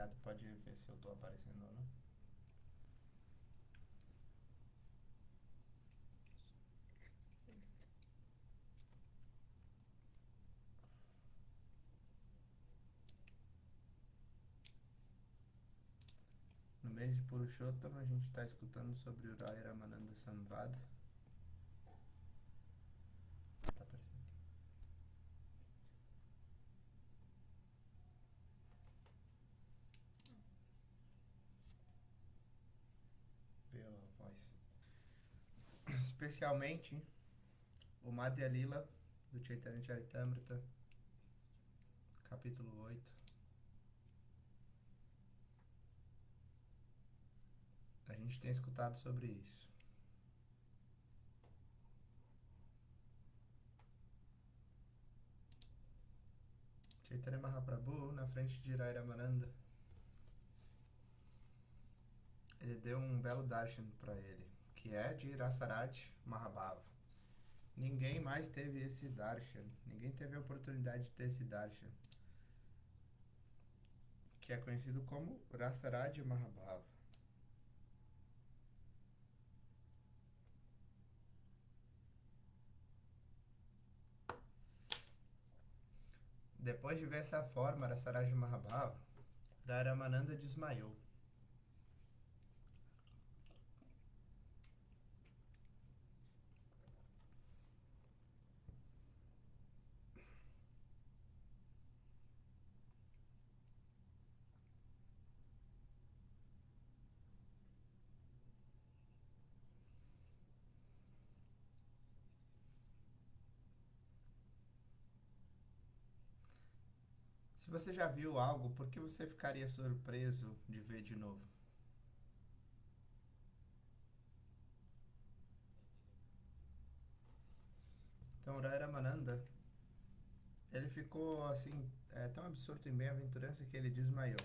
Tu pode ver se eu tô aparecendo ou não. No mês de Purushottam, a gente está escutando sobre o Rai Ramananda Samvad. Tá aparecendo aqui. Vê a voz. Especialmente o Madhya Lila do Chaitanya Charitamrita, capítulo 8. A gente tem escutado sobre isso. Chaitanya Mahaprabhu, na frente de Rai Ramananda, ele deu um belo darshan para ele, que é de Rasaraj Mahabhava. Ninguém mais teve esse darshan, ninguém teve a oportunidade de ter esse darshan, que é conhecido como Rasaraj Mahabhava. Depois de ver essa forma, Rasaraj Mahabhava, Rai Ramananda desmaiou. Se você já viu algo, por que você ficaria surpreso de ver de novo? Então, Rai Ramananda, ele ficou assim, tão absorto em bem-aventurança que ele desmaiou.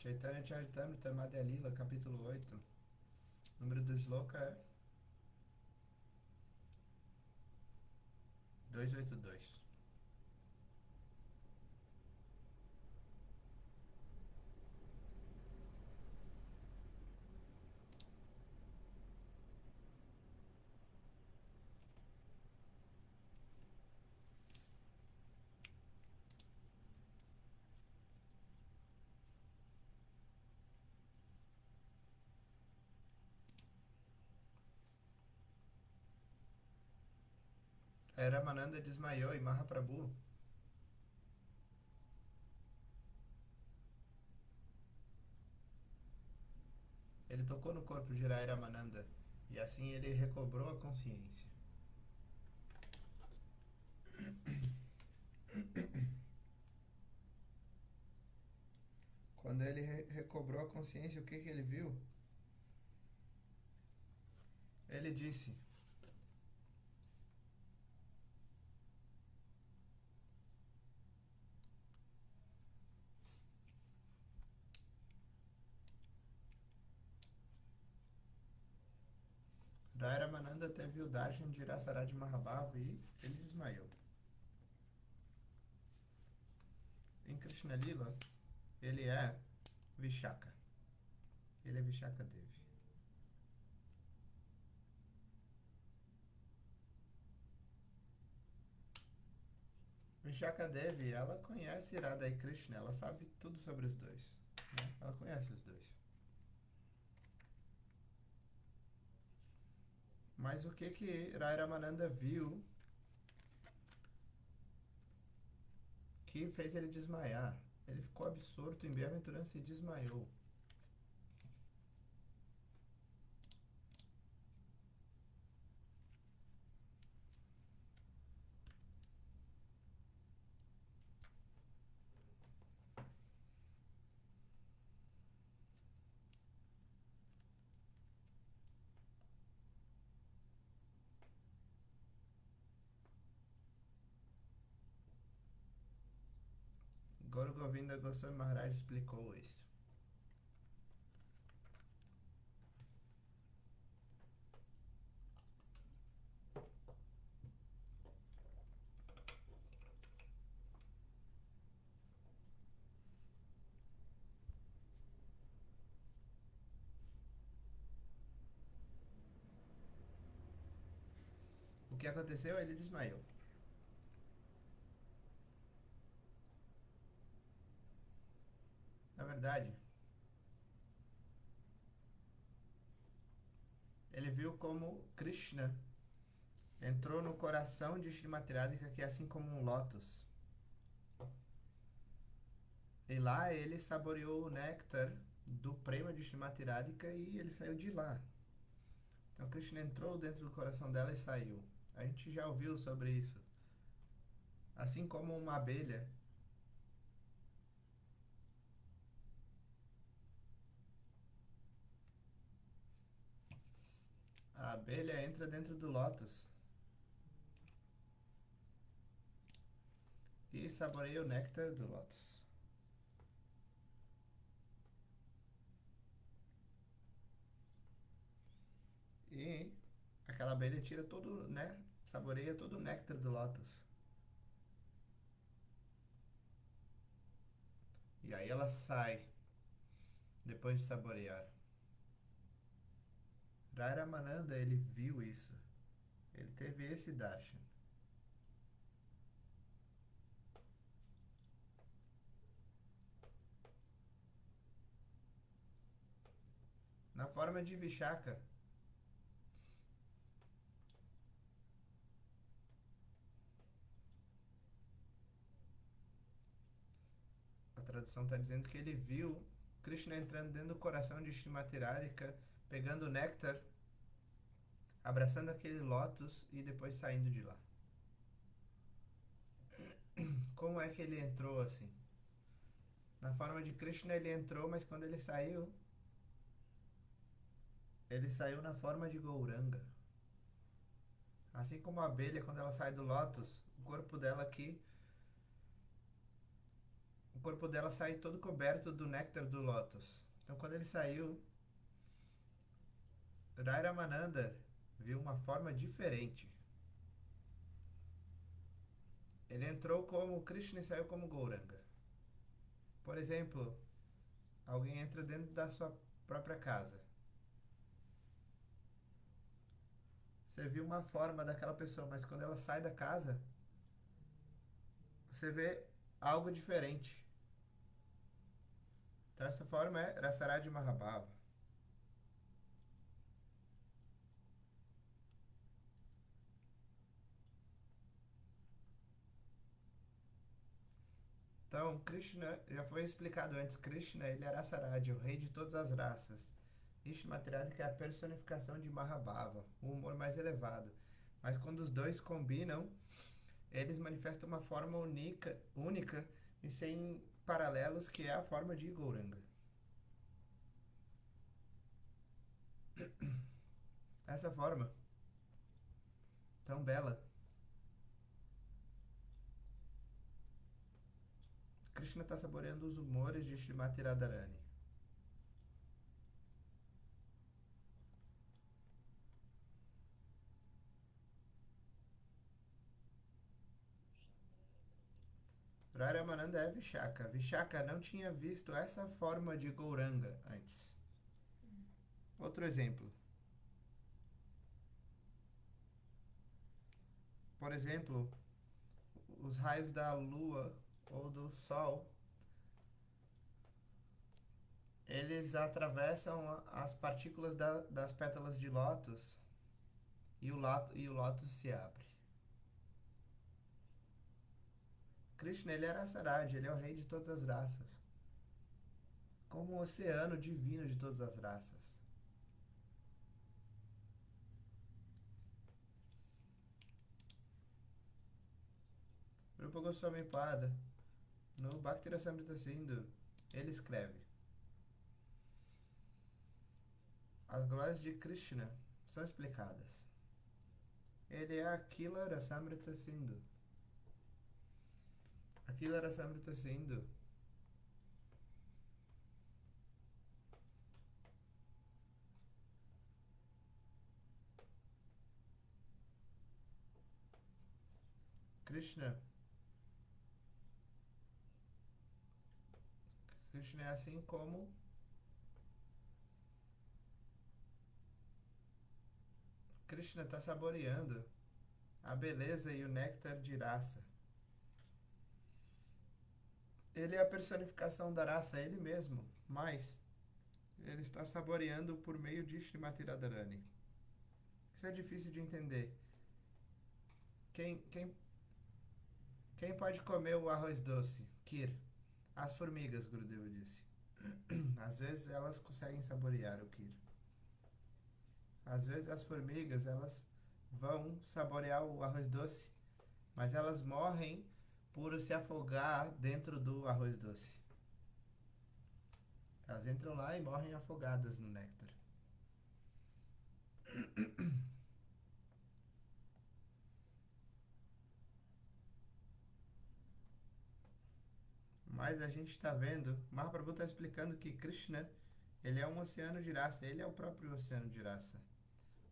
Chaitanya Charitamrita Madhya Lila, capítulo 8. O número do sloka é 282. Rai Ramananda desmaiou e Mahaprabhu, ele tocou no corpo de Rai Ramananda e assim ele recobrou a consciência. Quando ele recobrou a consciência, o que ele viu? Ele disse: Rai Ramananda teve o darshan de Rasaraj Mahabhava e ele desmaiou. Em Krishna Lila, ele é Vishaka. Ele é Vishaka Devi. Vishaka Devi, ela conhece Radha e Krishna, ela sabe tudo sobre os dois. Né? Ela conhece os dois. Mas o que Rai Ramananda viu que fez ele desmaiar? Ele ficou absorto em bem-aventurança e desmaiou. Govinda Goswami Maharaj explicou isso. O que aconteceu? Ele desmaiou. Na verdade, ele viu como Krishna entrou no coração de Srimati Radhika, que é assim como um lótus. E lá ele saboreou o néctar do prema de Srimati Radhika e ele saiu de lá. Então Krishna entrou dentro do coração dela e saiu. A gente já ouviu sobre isso. Assim como uma abelha, a abelha entra dentro do lótus e saboreia o néctar do lótus. E aquela abelha tira todo, né? Saboreia todo o néctar do lótus. E aí ela sai depois de saborear. Rai Ramananda, ele viu isso. Ele teve esse darshan. Na forma de Vishaka. A tradução está dizendo que ele viu Krishna entrando dentro do coração de Srimati Radhika, pegando o néctar, abraçando aquele lótus e depois saindo de lá. Como é que ele entrou assim? Na forma de Krishna ele entrou, mas quando ele saiu na forma de Gauranga. Assim como a abelha, quando ela sai do lótus, o corpo dela sai todo coberto do néctar do lótus. Então quando ele saiu, Rai Ramananda viu uma forma diferente. Ele entrou como Krishna e saiu como Gauranga. Por exemplo, alguém entra dentro da sua própria casa. Você viu uma forma daquela pessoa, mas quando ela sai da casa, você vê algo diferente. Então essa forma é Rasaraj Mahabhava. Então, Krishna, já foi explicado antes, Krishna, ele era Rasaraj, o rei de todas as raças. Srimati Radhika é a personificação de Mahabhava, o humor mais elevado. Mas quando os dois combinam, eles manifestam uma forma única e sem paralelos, que é a forma de Gauranga. Essa forma, tão bela, Krishna está saboreando os humores de Srimati Radharani. Rai Ramananda é Vishaka. Vishaka não tinha visto essa forma de Gauranga antes. Outro exemplo. Por exemplo, os raios da lua ou do sol, eles atravessam as partículas das pétalas de lótus e o lótus se abre. Krishna, ele era Rasaraj, ele é o rei de todas as raças. Como o oceano divino de todas as raças. Rupa Goswami Pada, no Bhakti Rasamrita Sindhu, ele escreve: as glórias de Krishna são explicadas. Ele é Akila Rasamrita Sindhu. Akila Rasamrita Sindhu Krishna, Krishna é assim como Krishna está saboreando a beleza e o néctar de rasa. Ele é a personificação da raça, ele mesmo, mas ele está saboreando por meio de Srimati Radharani. Isso é difícil de entender. Quem, quem, quem pode comer o arroz doce? Kir. As formigas, Gurudeva disse. Às vezes elas conseguem saborear o Kir. Às vezes as formigas, elas vão saborear o arroz doce, mas elas morrem por se afogar dentro do arroz doce. Elas entram lá e morrem afogadas no néctar. Mas a gente está vendo, Mahaprabhu está explicando que Krishna, ele é um oceano de raça, ele é o próprio oceano de raça.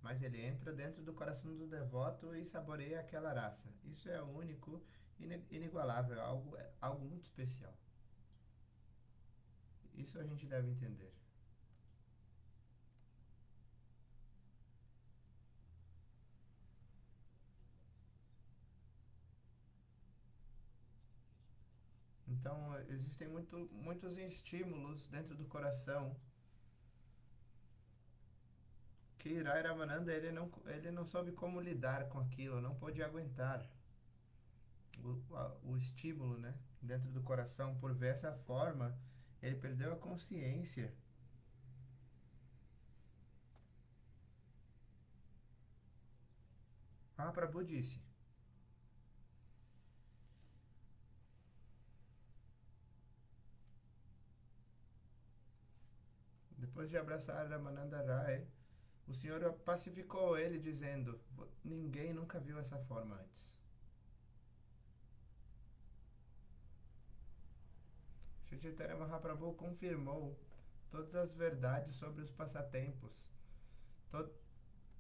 Mas ele entra dentro do coração do devoto e saboreia aquela raça. Isso é único, inigualável, algo muito especial. Isso a gente deve entender. Então, existem muitos estímulos dentro do coração que Rai Ramananda ele não soube como lidar com aquilo, não pôde aguentar o estímulo, né, dentro do coração. Por ver essa forma, ele perdeu a consciência. Mahaprabhu disse: depois de abraçar Ramananda Rai, o Senhor pacificou ele, dizendo: ninguém nunca viu essa forma antes. Shri Chaitanya Mahaprabhu confirmou todas as verdades sobre os passatempos, to,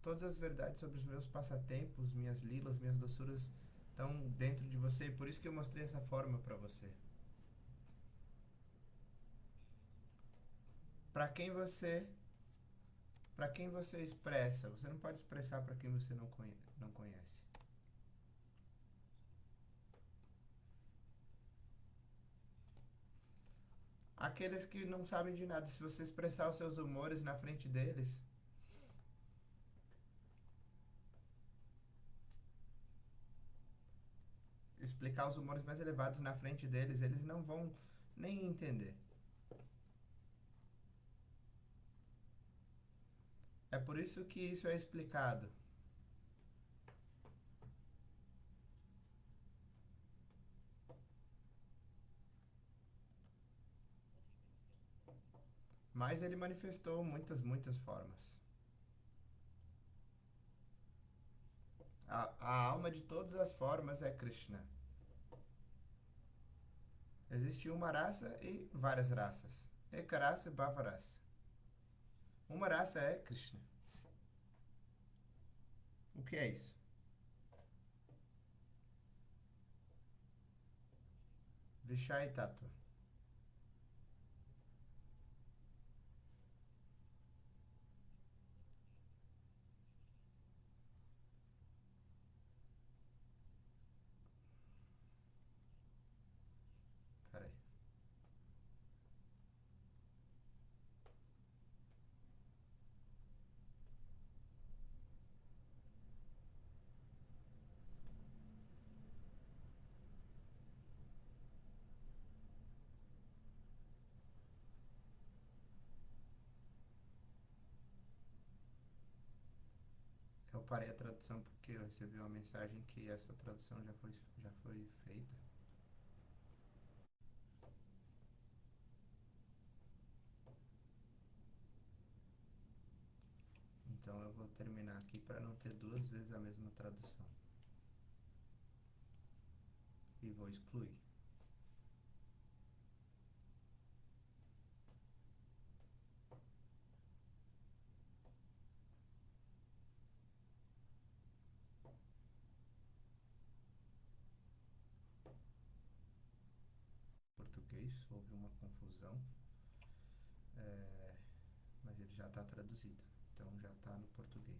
todas as verdades sobre os meus passatempos, minhas lilas, minhas doçuras estão dentro de você, e por isso que eu mostrei essa forma para você. Para quem você para quem você expressa, você não pode expressar para quem você não conhece. Aqueles que não sabem de nada, se você expressar os seus humores na frente deles, explicar os humores mais elevados na frente deles, eles não vão nem entender. É por isso que isso é explicado. Mas ele manifestou muitas formas. A alma de todas as formas é Krishna. Existe uma raça e várias raças. Ekarasa e Bhavarasa. Uma raça é Krishna. O que é isso? Vishaya Tattva. Peraí. Eu parei a tradução porque eu recebi uma mensagem que essa tradução já foi feita. Então eu vou terminar aqui para não ter duas vezes a mesma tradução. E vou excluir. português, houve uma confusão, mas ele já está traduzido, então já está no português.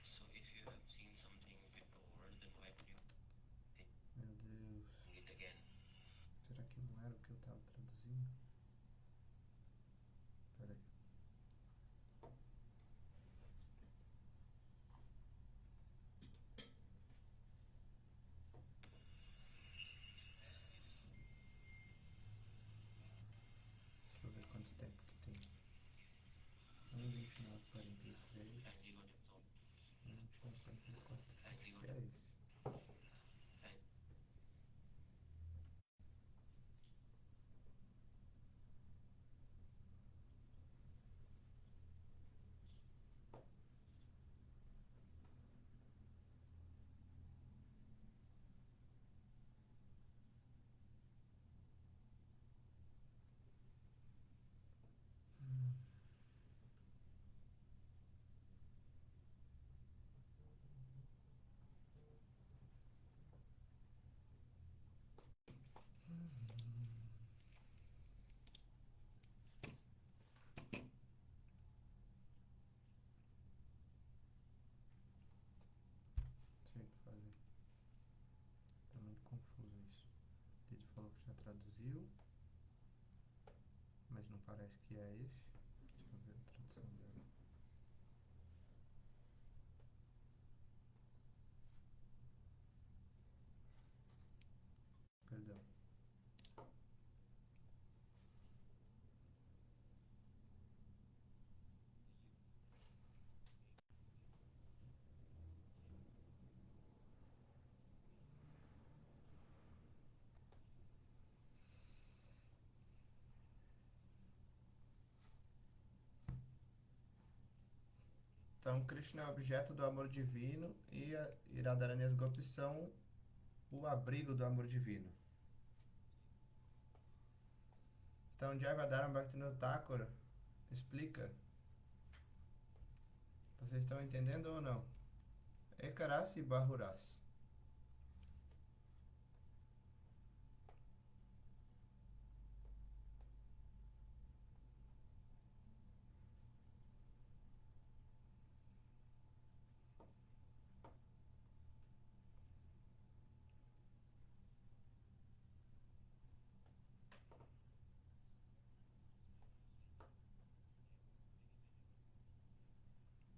So if you have seen something before, then why would you think Meu Deus, it again? será que não era o que eu estava traduzindo? Peraí. Deixa eu ver quanto tempo que tem. 1:29:43. Angry got absorbed. 1:29:44. Angry Acho got que é esse. ang- Sei o que fazer. Tá muito confuso isso. Ele falou que já traduziu, mas não parece que é esse. Deixa eu ver a tradução dela. Perdão. Então, Krishna é objeto do amor divino e Radharani e as gopis são o abrigo do amor divino. Então, Jayavadharam Bhaktivinoda Thakur explica. Vocês estão entendendo ou não? Ekaras e Bahuras.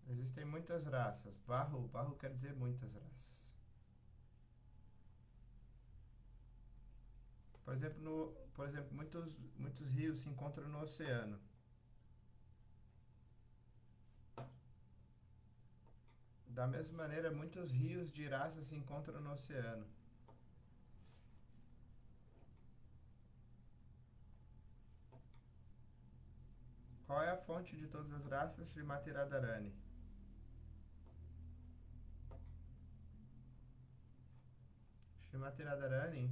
Existem muitas raças. Barro quer dizer muitas raças. Por exemplo, muitos rios se encontram no oceano. Da mesma maneira, muitos rios de raça se encontram no oceano. Qual é a fonte de todas as raças? Srimati Radharani. Srimati Radharani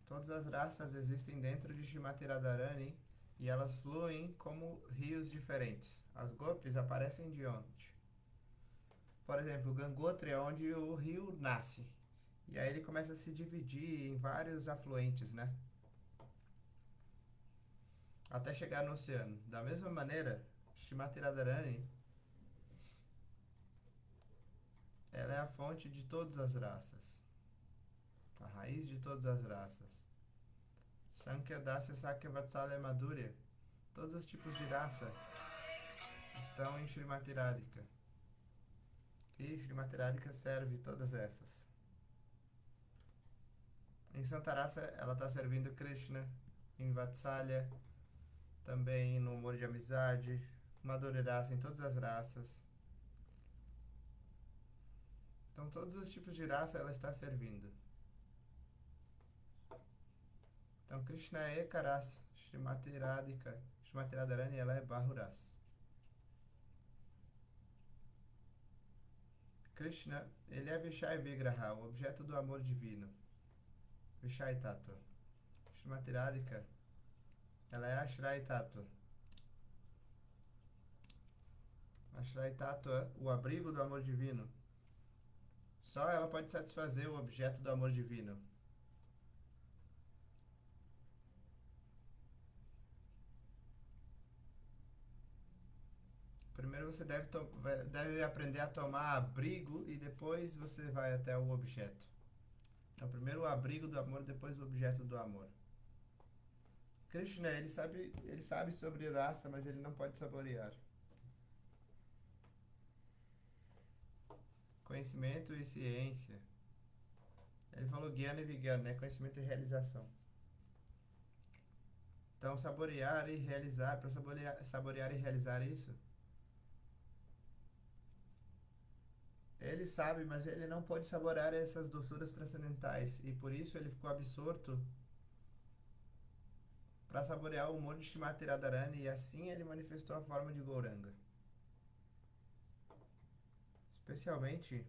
todas as raças existem dentro de Srimati Radharani e elas fluem como rios diferentes. As gopis aparecem de onde? Por exemplo, Gangotri é onde o rio nasce. E aí ele começa a se dividir em vários afluentes, né? Até chegar no oceano. Da mesma maneira, Srimati Radharani, ela é a fonte de todas as raças. A raiz de todas as raças. Sankhya Dasya Sakya Vatsalya Madhurya. Todos os tipos de raça estão em Srimati Radhika. E Srimati Radhika serve todas essas. Em Santa Rasa, ela está servindo Krishna. Em Vatsalya, também no humor de amizade. Madhurya Rasa em todas as raças. Então, todos os tipos de raça ela está servindo. Então, Krishna é Ekaras, Srimati Radhika, Srimati Radharani, ela é Bahuras. Krishna, ele é Vishaya Vigraha, o objeto do amor divino. Vishai Tattva. Shrimati Radhika, ela é Ashray Tattva. Ashray Tattva, o abrigo do amor divino. Só ela pode satisfazer o objeto do amor divino. Primeiro você deve aprender a tomar abrigo e depois você vai até o objeto. Então, primeiro o abrigo do amor, depois o objeto do amor. Krishna, ele sabe sobre raça, mas ele não pode saborear. Conhecimento e ciência. Ele falou Gyana e Vigyan, né? Conhecimento e realização. Então, saborear e realizar, para saborear e realizar isso, ele sabe, mas ele não pode saborear essas doçuras transcendentais. E por isso ele ficou absorto para saborear o humor de Srimati Radharani. E assim ele manifestou a forma de Gauranga. Especialmente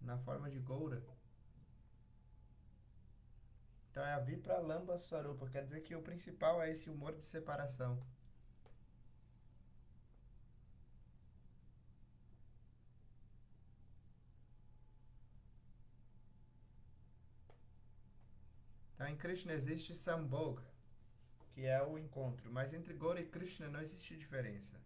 na forma de Goura. Então é a Vipralambha Swarupa. Quer dizer que o principal é esse humor de separação. Então em Krishna existe Sambhog, que é o encontro. Mas entre Gaura e Krishna não existe diferença.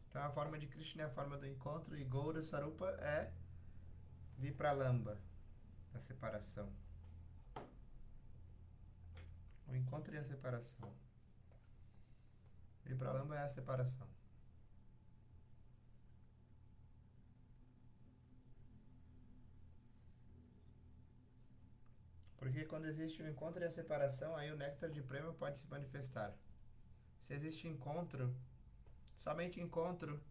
Então a forma de Krishna é a forma do encontro e Gaura Swarupa é Vipralambha, a separação. O encontro e a separação. Vipralambha é a separação. Porque quando existe o encontro e a separação, aí o néctar de prema pode se manifestar. Se existe encontro, somente encontro.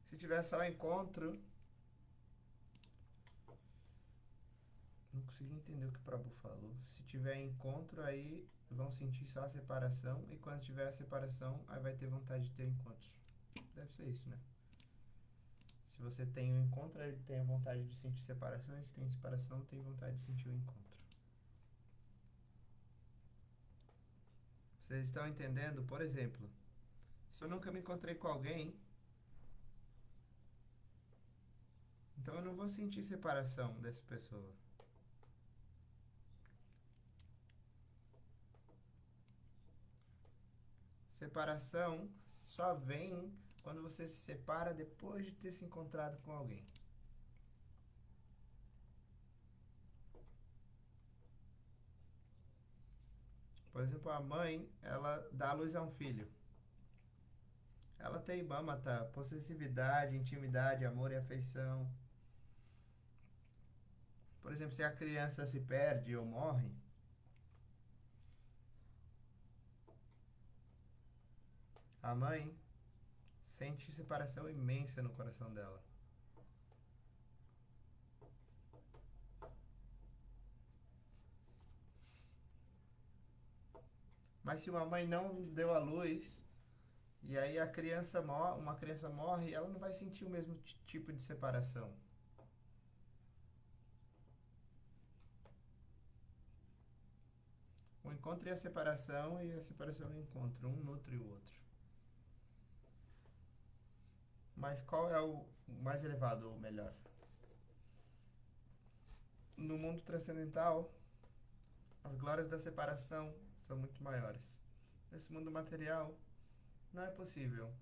Se tiver só encontro, não consegui entender o que o Prabhu falou. Se tiver encontro, aí vão sentir só a separação, e quando tiver a separação, aí vai ter vontade de ter encontro. Deve ser isso, né? Se você tem um encontro, ele tem a vontade de sentir separação, e se tem separação, tem vontade de sentir o encontro. Vocês estão entendendo? Por exemplo, se eu nunca me encontrei com alguém, então eu não vou sentir separação dessa pessoa. Separação só vem quando você se separa depois de ter se encontrado com alguém. Por exemplo, a mãe, ela dá à luz a um filho. Ela tem mamata, possessividade, intimidade, amor e afeição. Por exemplo, se a criança se perde ou morre, a mãe sente separação imensa no coração dela. Mas se uma mãe não deu à luz, e aí uma criança morre, ela não vai sentir o mesmo tipo de separação. O encontro e a separação e o encontro. Um nutre o outro. Mas qual é o mais elevado ou melhor? No mundo transcendental, as glórias da separação são muito maiores. Nesse mundo material, não é possível.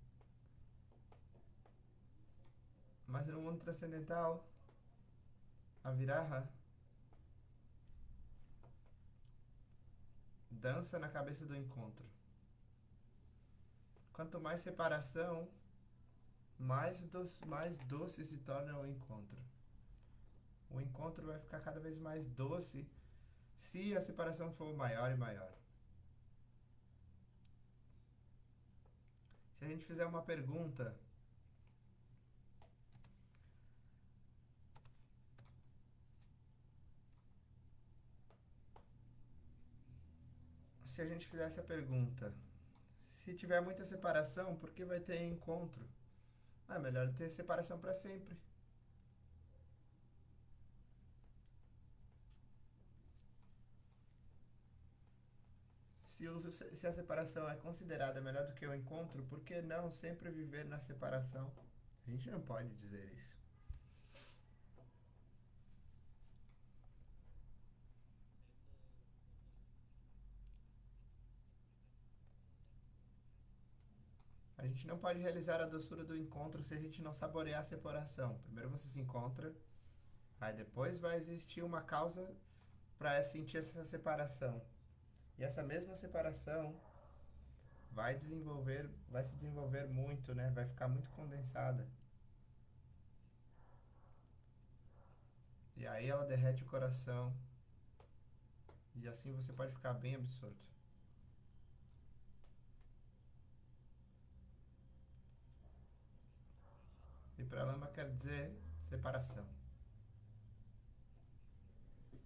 Mas no mundo transcendental, a viraha dança na cabeça do encontro. Quanto mais separação, mais doce se torna o encontro. O encontro vai ficar cada vez mais doce se a separação for maior e maior. Se a gente fizer uma pergunta, se a gente fizer essa pergunta, se tiver muita separação, por que vai ter encontro? Ah, melhor ter separação para sempre. Se a separação é considerada melhor do que o encontro, por que não sempre viver na separação? A gente não pode dizer isso. A gente não pode realizar a doçura do encontro se a gente não saborear a separação. Primeiro você se encontra, aí depois vai existir uma causa para sentir essa separação. E essa mesma separação vai se desenvolver muito, né? Vai ficar muito condensada. E aí ela derrete o coração. E assim você pode ficar bem absorto. E Pralamba quer dizer separação.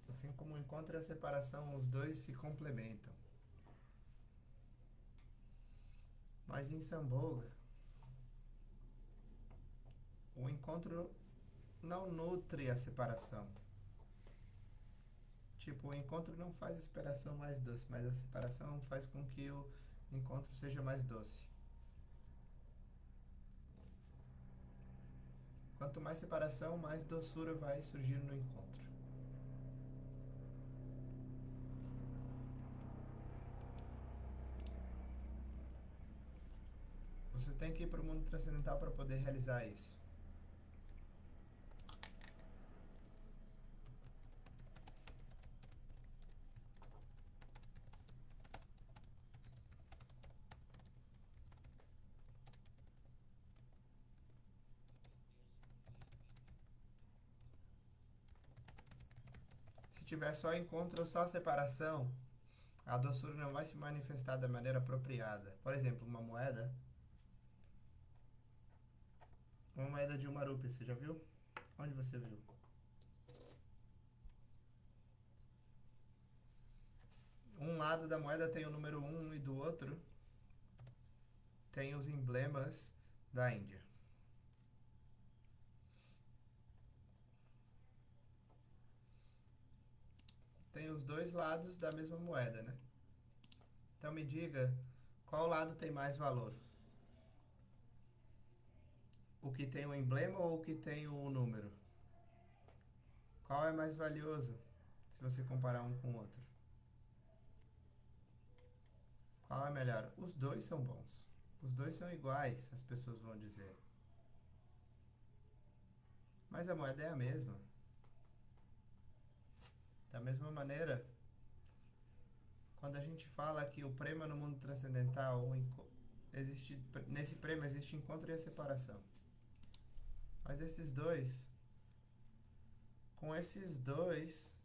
Assim como o encontro e a separação, os dois se complementam. Mas em Sambhoga, o encontro não nutre a separação. Tipo, o encontro não faz a separação mais doce, mas a separação faz com que o encontro seja mais doce. Quanto mais separação, mais doçura vai surgir no encontro. Você tem que ir para o mundo transcendental para poder realizar isso. Se tiver só encontro ou só separação, a doçura não vai se manifestar da maneira apropriada. Por exemplo, uma moeda de 1 rupia, você já viu? Onde você viu? Um lado da moeda tem o número 1 e do outro tem os emblemas da Índia. Tem os dois lados da mesma moeda, né? Então me diga, qual lado tem mais valor? O que tem o emblema ou o que tem o número? Qual é mais valioso se você comparar um com o outro? Qual é melhor? Os dois são bons. Os dois são iguais, as pessoas vão dizer. Mas a moeda é a mesma. Da mesma maneira, quando a gente fala que o prema no mundo transcendental existe, nesse prema existe encontro e a separação. Mas com esses dois,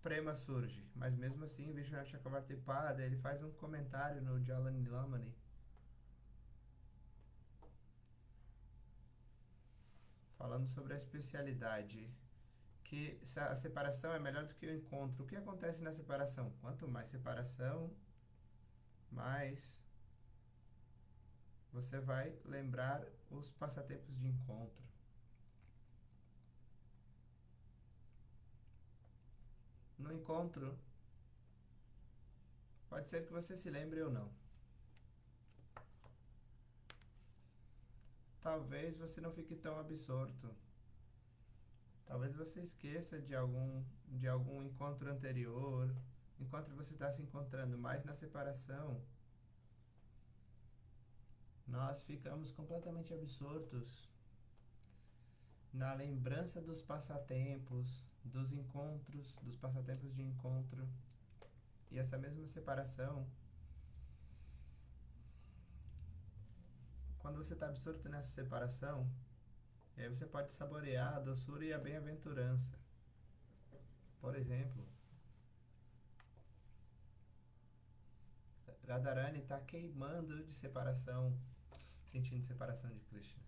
prema surge. Mas mesmo assim, Vishwanath Chakravartipada, ele faz um comentário no Jalan Nilamani, falando sobre a especialidade, que a separação é melhor do que o encontro. O que acontece na separação? Quanto mais separação, mais você vai lembrar os passatempos de encontro. No encontro, pode ser que você se lembre ou não. Talvez você não fique tão absorto. Talvez você esqueça de algum encontro anterior, enquanto você está se encontrando mais na separação. Nós ficamos completamente absortos na lembrança dos passatempos, dos encontros, dos passatempos de encontro. E essa mesma separação, quando você está absorto nessa separação, aí você pode saborear a doçura e a bem-aventurança. Por exemplo, Radharani está queimando de separação, sentindo separação de Krishna.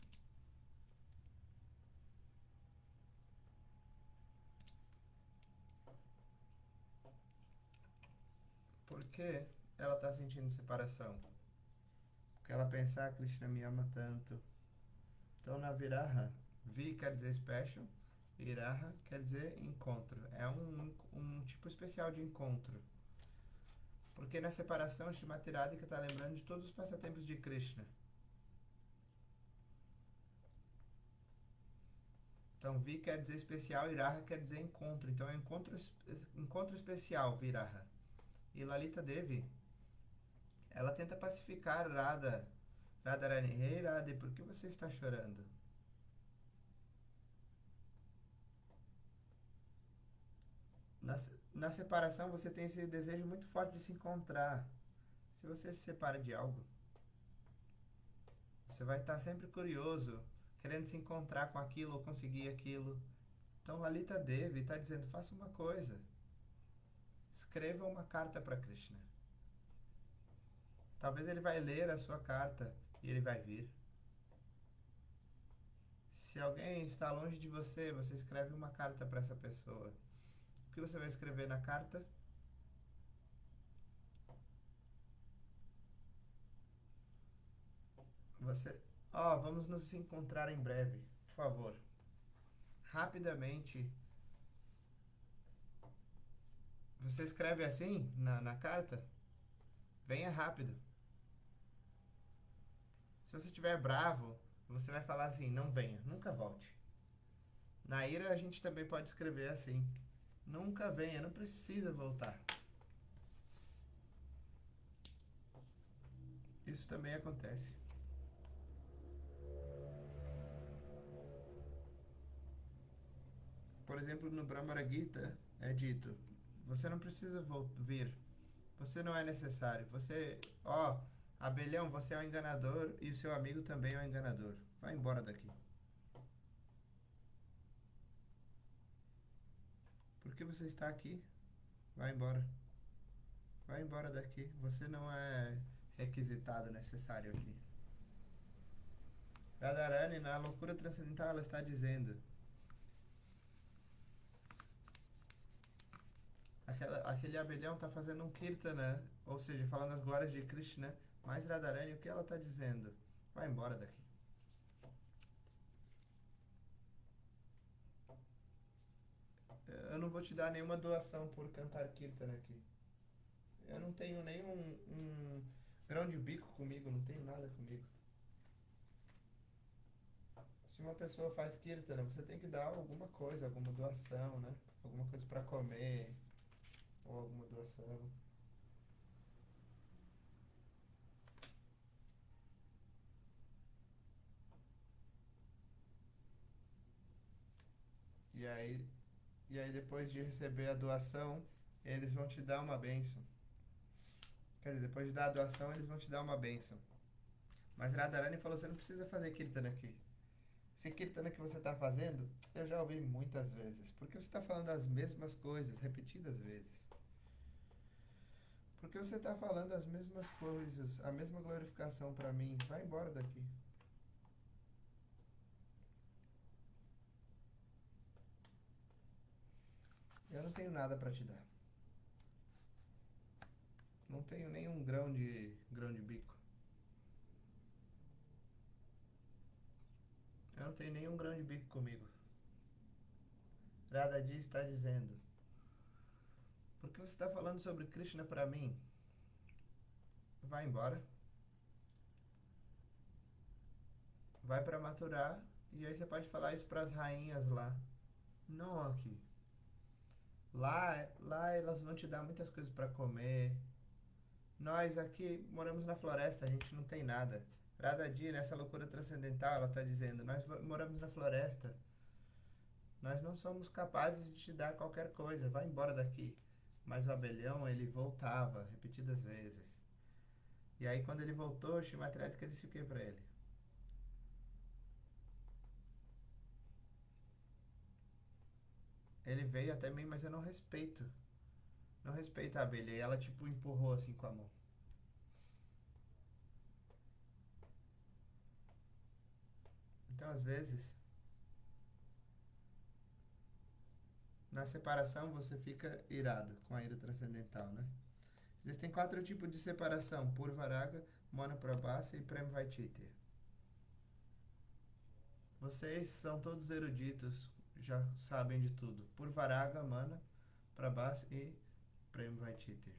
que ela está sentindo separação. Porque ela pensa, Krishna me ama tanto. Então na Viraha, Vi quer dizer special, Iraha quer dizer encontro. É um tipo especial de encontro. Porque na separação, Srimati Radhika está lembrando de todos os passatempos de Krishna. Então, Vi quer dizer especial, Iraha quer dizer encontro. Então, é encontro especial, Viraha. E Lalita Devi, ela tenta pacificar Radharani. Hey, Radhe, por que você está chorando? Na, na separação, você tem esse desejo muito forte de se encontrar. Se você se separa de algo, você vai estar sempre curioso, querendo se encontrar com aquilo ou conseguir aquilo. Então, Lalita Devi está dizendo, faça uma coisa. Escreva uma carta para Krishna. Talvez ele vai ler a sua carta e ele vai vir. Se alguém está longe de você, você escreve uma carta para essa pessoa. O que você vai escrever na carta? Você, vamos nos encontrar em breve, por favor. Rapidamente. Você escreve assim na carta? Venha rápido. Se você estiver bravo, você vai falar assim, não venha, nunca volte. Na ira a gente também pode escrever assim, nunca venha, não precisa voltar. Isso também acontece. Por exemplo, no Brahmara Gita é dito, você não precisa vir, você não é necessário, você, abelhão, você é um enganador e o seu amigo também é um enganador. Vai embora daqui. Por que você está aqui? Vai embora. Vai embora daqui. Você não é requisitado, necessário aqui. Radharani, na loucura transcendental, ela está dizendo: aquele abelhão está fazendo um kirtana, ou seja, falando as glórias de Krishna, mas Radharani, o que ela está dizendo? Vai embora daqui. Eu não vou te dar nenhuma doação por cantar kirtana aqui. Eu não tenho nenhum grão de bico comigo, não tenho nada comigo. Se uma pessoa faz kirtana, você tem que dar alguma coisa, alguma doação, né? Alguma coisa para comer, ou alguma doação. E aí, depois de receber a doação, eles vão te dar uma bênção. Quer dizer, depois de dar a doação, eles vão te dar uma bênção. Mas Radharani falou, você não precisa fazer kirtana aqui. Esse kirtana que você está fazendo, eu já ouvi muitas vezes. Porque você está falando as mesmas coisas, repetidas vezes. Porque você está falando as mesmas coisas, a mesma glorificação para mim. Vai embora daqui. Eu não tenho nada para te dar. Não tenho nenhum grão de bico. Eu não tenho nenhum grão de bico comigo. Radhaji está dizendo, por que você está falando sobre Krishna para mim? Vai embora. Vai para Mathura e aí você pode falar isso para as rainhas lá. Não aqui. Lá elas vão te dar muitas coisas para comer. Nós aqui moramos na floresta, a gente não tem nada. Radhaji, nessa loucura transcendental, ela está dizendo, nós moramos na floresta. Nós não somos capazes de te dar qualquer coisa, vai embora daqui. Mas o abelhão, ele voltava repetidas vezes. E aí quando ele voltou, Srimati Radhika disse o que para ele? Ele veio até mim, mas eu não respeito. Não respeito a abelha. E ela tipo empurrou assim com a mão. Então às vezes, na separação você fica irado com a ira transcendental, né? Existem quatro tipos de separação: Purvaraga, Manaprabhasa e Premvaitite. Vocês são todos eruditos, já sabem de tudo. Purvaraga, Mana, Prabhas e Premvaitite.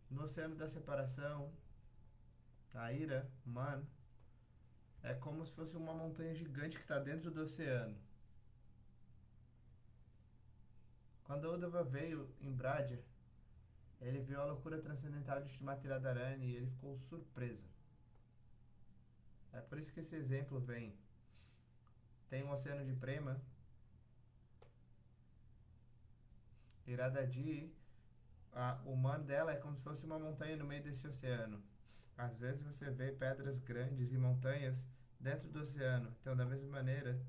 No oceano da separação, a ira, Man, é como se fosse uma montanha gigante que está dentro do oceano. Quando Uddhava veio em Braja, ele viu a loucura transcendental de Srimati Radharani e ele ficou surpreso. É por isso que esse exemplo vem. Tem um oceano de Prema, e Radhaji, o man dela é como se fosse uma montanha no meio desse oceano. Às vezes você vê pedras grandes e montanhas dentro do oceano. Então, da mesma maneira,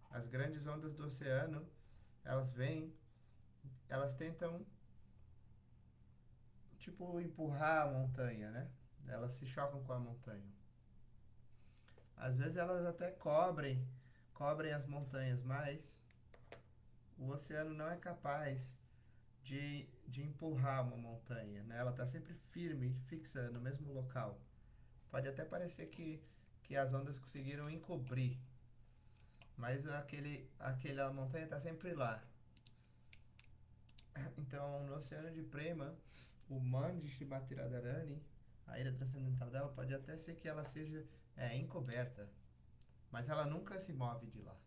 as grandes ondas do oceano, elas vêm, elas tentam, tipo, empurrar a montanha, né? Elas se chocam com a montanha. Às vezes elas até cobrem as montanhas, mas o oceano não é capaz de empurrar uma montanha, né? Ela está sempre firme, fixa no mesmo local. Pode até parecer que as ondas conseguiram encobrir, mas aquela montanha está sempre lá. Então, no oceano de Prema, o man de Srimati Radharani, a ira transcendental dela, pode até ser que ela seja encoberta, mas ela nunca se move de lá.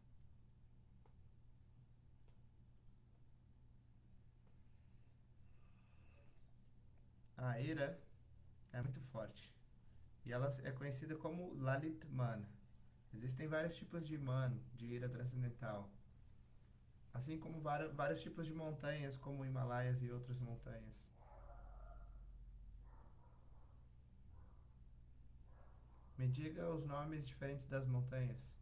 A ira é muito forte e ela é conhecida como Lalit Man. Existem vários tipos de man, de ira transcendental, assim como vários tipos de montanhas, como Himalaias e outras montanhas. Me diga os nomes diferentes das montanhas.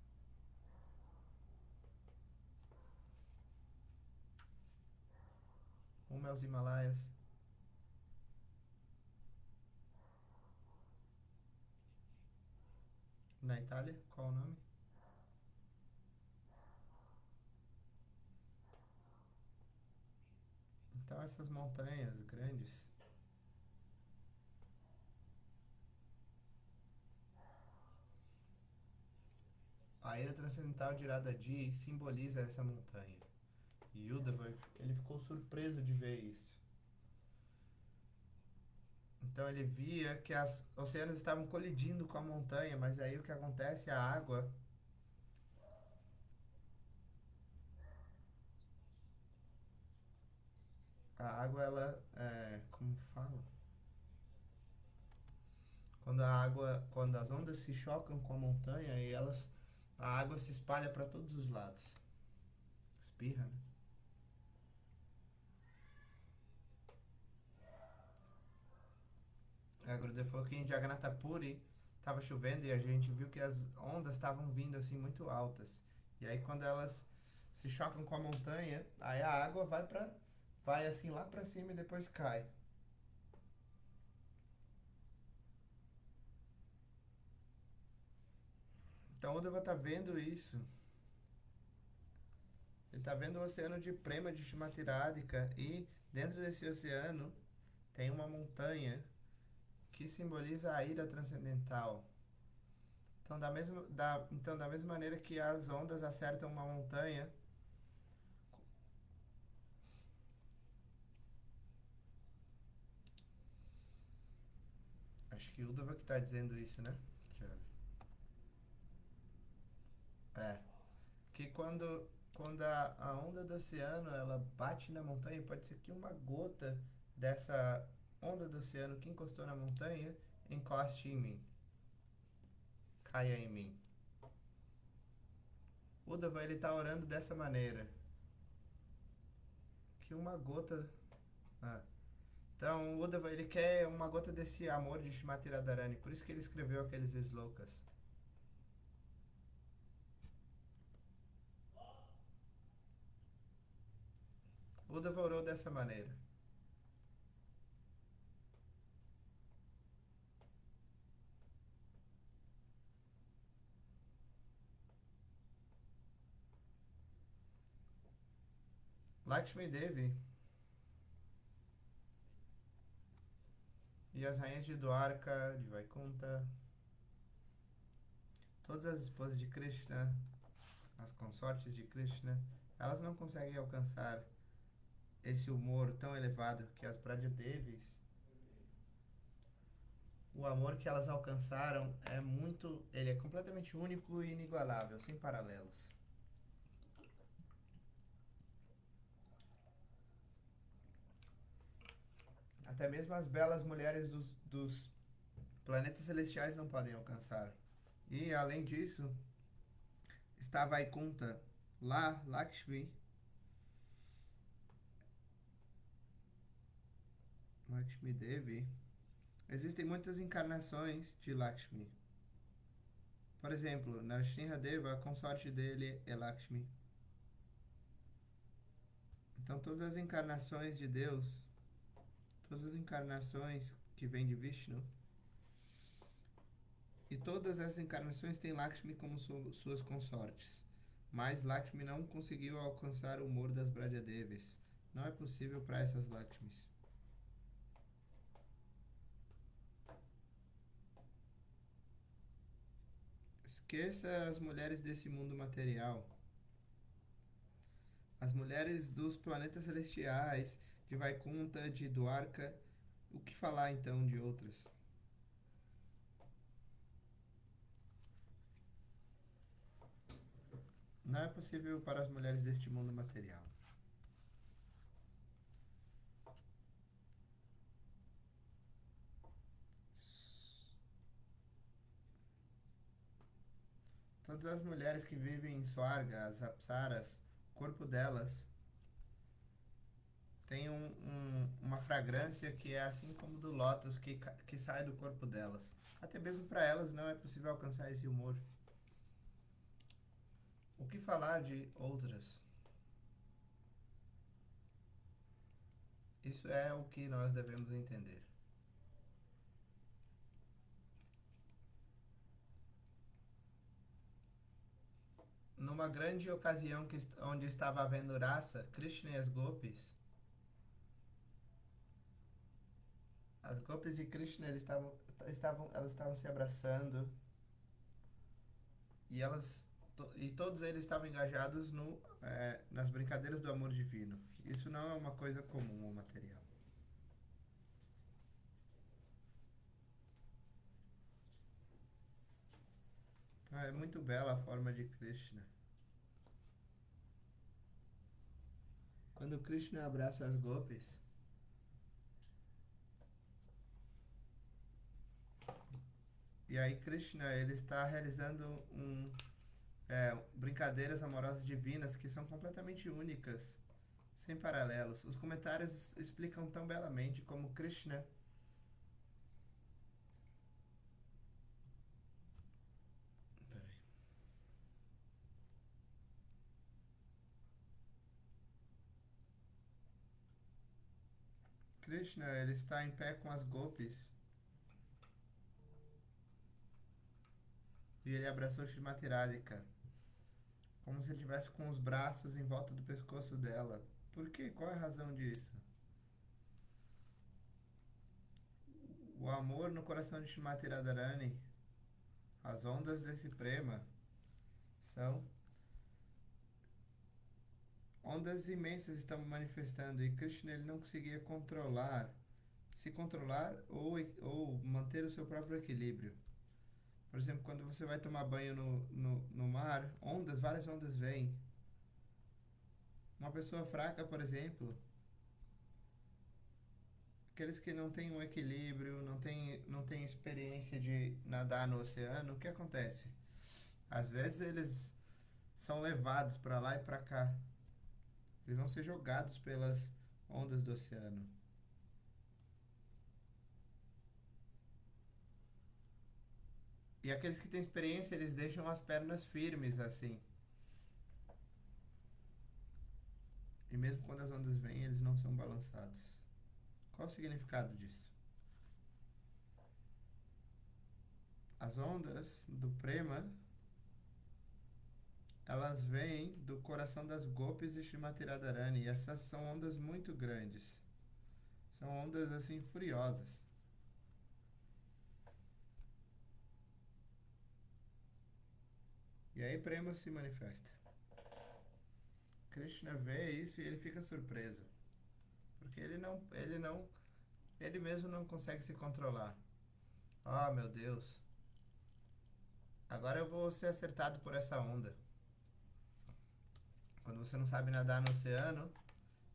Uma é os Himalaias. Na Itália, qual o nome? Então essas montanhas grandes, a ira transcendental de Radhaji simboliza essa montanha. E Uddhava, ele ficou surpreso de ver isso. Então ele via que os oceanos estavam colidindo com a montanha, mas aí o que acontece? A água ela, como fala? Quando as ondas se chocam com a montanha e a água se espalha para todos os lados. Espirra, né? A Gurudev falou que em Jagannath Puri estava chovendo e a gente viu que as ondas estavam vindo assim muito altas. E aí quando elas se chocam com a montanha, aí a água vai assim lá para cima e depois cai. Então o Deva tá vendo isso. Ele tá vendo o oceano de Prema de Shimatirádika e dentro desse oceano tem uma montanha que simboliza a ira transcendental. Então da mesma maneira que as ondas acertam uma montanha, acho que o Uddhava que está dizendo isso, né? Deixa eu ver. É, que quando a onda do oceano ela bate na montanha, pode ser que uma gota dessa onda do oceano que encostou na montanha encoste em mim, caia em mim. O Uddhava ele está orando dessa maneira, que uma gota. Ah. Então o Uddhava ele quer uma gota desse amor de Shrimati Radharani, por isso que ele escreveu aqueles slokas. O Uddhava orou dessa maneira. Lakshmi Devi, e as rainhas de Dwarka, de Vaikunta, todas as esposas de Krishna, as consortes de Krishna, elas não conseguem alcançar esse humor tão elevado que as Brajadevis. O amor que elas alcançaram ele é completamente único e inigualável, sem paralelos. Até mesmo as belas mulheres dos planetas celestiais não podem alcançar. E além disso, está Vaikunta, lá Lakshmi Devi. Existem muitas encarnações de Lakshmi. Por exemplo, Narasimha-deva, a consorte dele é Lakshmi. Então todas as encarnações de Deus, todas as encarnações que vêm de Vishnu, e todas essas encarnações têm Lakshmi como suas consortes. Mas Lakshmi não conseguiu alcançar o humor das Brajadevis. Não é possível para essas Lakshmis. Esqueça as mulheres desse mundo material. As mulheres dos planetas celestiais, de Vaikunta, de Dwarka, o que falar então de outras? Não é possível para as mulheres deste mundo material. Todas as mulheres que vivem em Swarga, as Apsaras, o corpo delas tem uma fragrância que é assim como do lótus que sai do corpo delas. Até mesmo para elas não é possível alcançar esse humor. O que falar de outras? Isso é o que nós devemos entender. Numa grande ocasião onde estava havendo raça, Krishna e as gopis e Krishna, elas estavam se abraçando e todos eles estavam engajados nas brincadeiras do amor divino. Isso não é uma coisa comum ou material. Então, é muito bela a forma de Krishna. Quando Krishna abraça as gopis, e aí Krishna ele está realizando brincadeiras amorosas divinas que são completamente únicas, sem paralelos. Os comentários explicam tão belamente como Krishna ele está em pé com as gopis e ele abraçou Srimati Radhika, como se ele estivesse com os braços em volta do pescoço dela. Por quê? Qual é a razão disso? O amor no coração de Srimati Radharani, as ondas desse prema, são ondas imensas estão manifestando e Krishna ele não conseguia se controlar ou manter o seu próprio equilíbrio. Por exemplo, quando você vai tomar banho no mar, várias ondas vêm. Uma pessoa fraca, por exemplo, aqueles que não têm um equilíbrio, não têm experiência de nadar no oceano, o que acontece? Às vezes eles são levados para lá e para cá. Eles vão ser jogados pelas ondas do oceano. E aqueles que têm experiência, eles deixam as pernas firmes assim. E mesmo quando as ondas vêm, eles não são balançados. Qual o significado disso? As ondas do prema, elas vêm do coração das gopis e Srimati Radharani. E essas são ondas muito grandes. São ondas assim furiosas. E aí Prema se manifesta. Krishna vê isso e ele fica surpreso, porque ele mesmo não consegue se controlar. Ah, meu Deus, agora eu vou ser acertado por essa onda. Quando você não sabe nadar no oceano,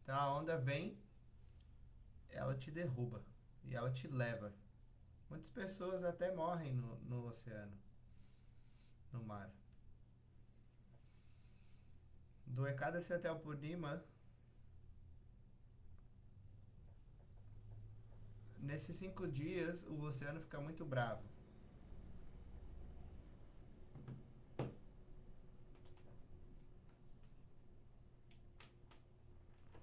então a onda vem, ela te derruba e ela te leva. Muitas pessoas até morrem no oceano, no mar. Do Ekadasi até o Purnima, nesses 5 dias o oceano fica muito bravo.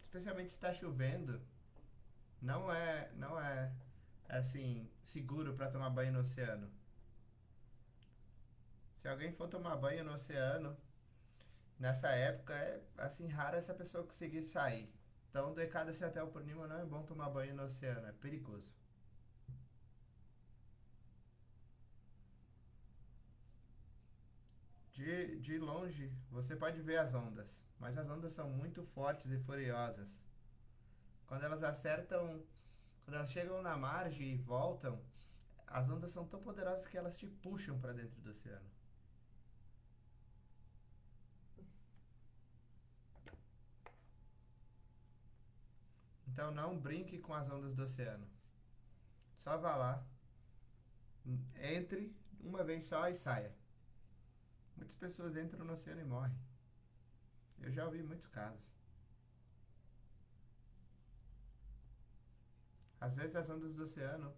Especialmente se está chovendo, não é assim seguro para tomar banho no oceano. Se alguém for tomar banho no oceano, nessa época é assim raro essa pessoa conseguir sair. Então, do Ekadasi até o Purnima não é bom tomar banho no oceano, é perigoso. De longe, você pode ver as ondas, mas as ondas são muito fortes e furiosas. Quando elas acertam, quando elas chegam na margem e voltam, as ondas são tão poderosas que elas te puxam para dentro do oceano. Então não brinque com as ondas do oceano. Só vá lá, entre uma vez só e saia. Muitas pessoas entram no oceano e morrem. Eu já ouvi muitos casos. Às vezes as ondas do oceano,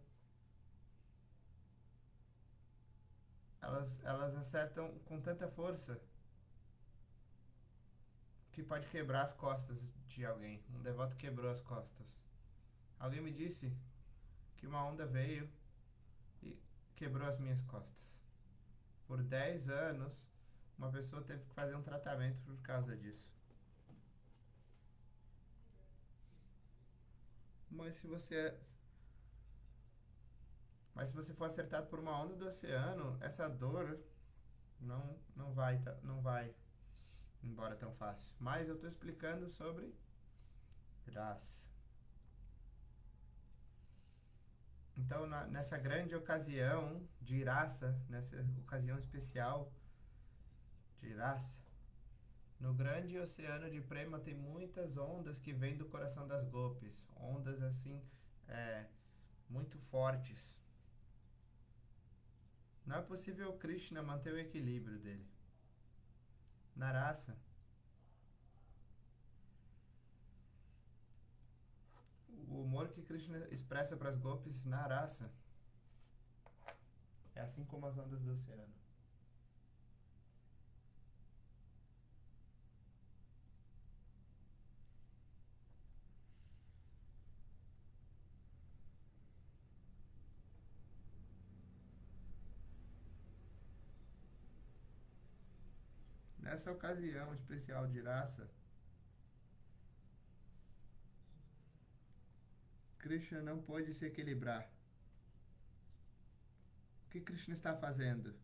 elas acertam com tanta força que pode quebrar as costas de alguém. Um devoto quebrou as costas. Alguém me disse que uma onda veio e quebrou as minhas costas. Por 10 anos, uma pessoa teve que fazer um tratamento por causa disso. Mas se você, mas se você for acertado por uma onda do oceano, essa dor não vai embora tão fácil. Mas eu estou explicando sobre graça. Então, nessa grande ocasião de iraça, nessa ocasião especial de iraça, no grande oceano de Prema tem muitas ondas que vêm do coração das gopis. Ondas assim, é, muito fortes. Não é possível o Krishna manter o equilíbrio dele. Narasa, o humor que Krishna expressa para as gopis na raça é assim como as ondas do oceano. Nessa ocasião especial de raça, Krishna não pôde se equilibrar. O que Krishna está fazendo?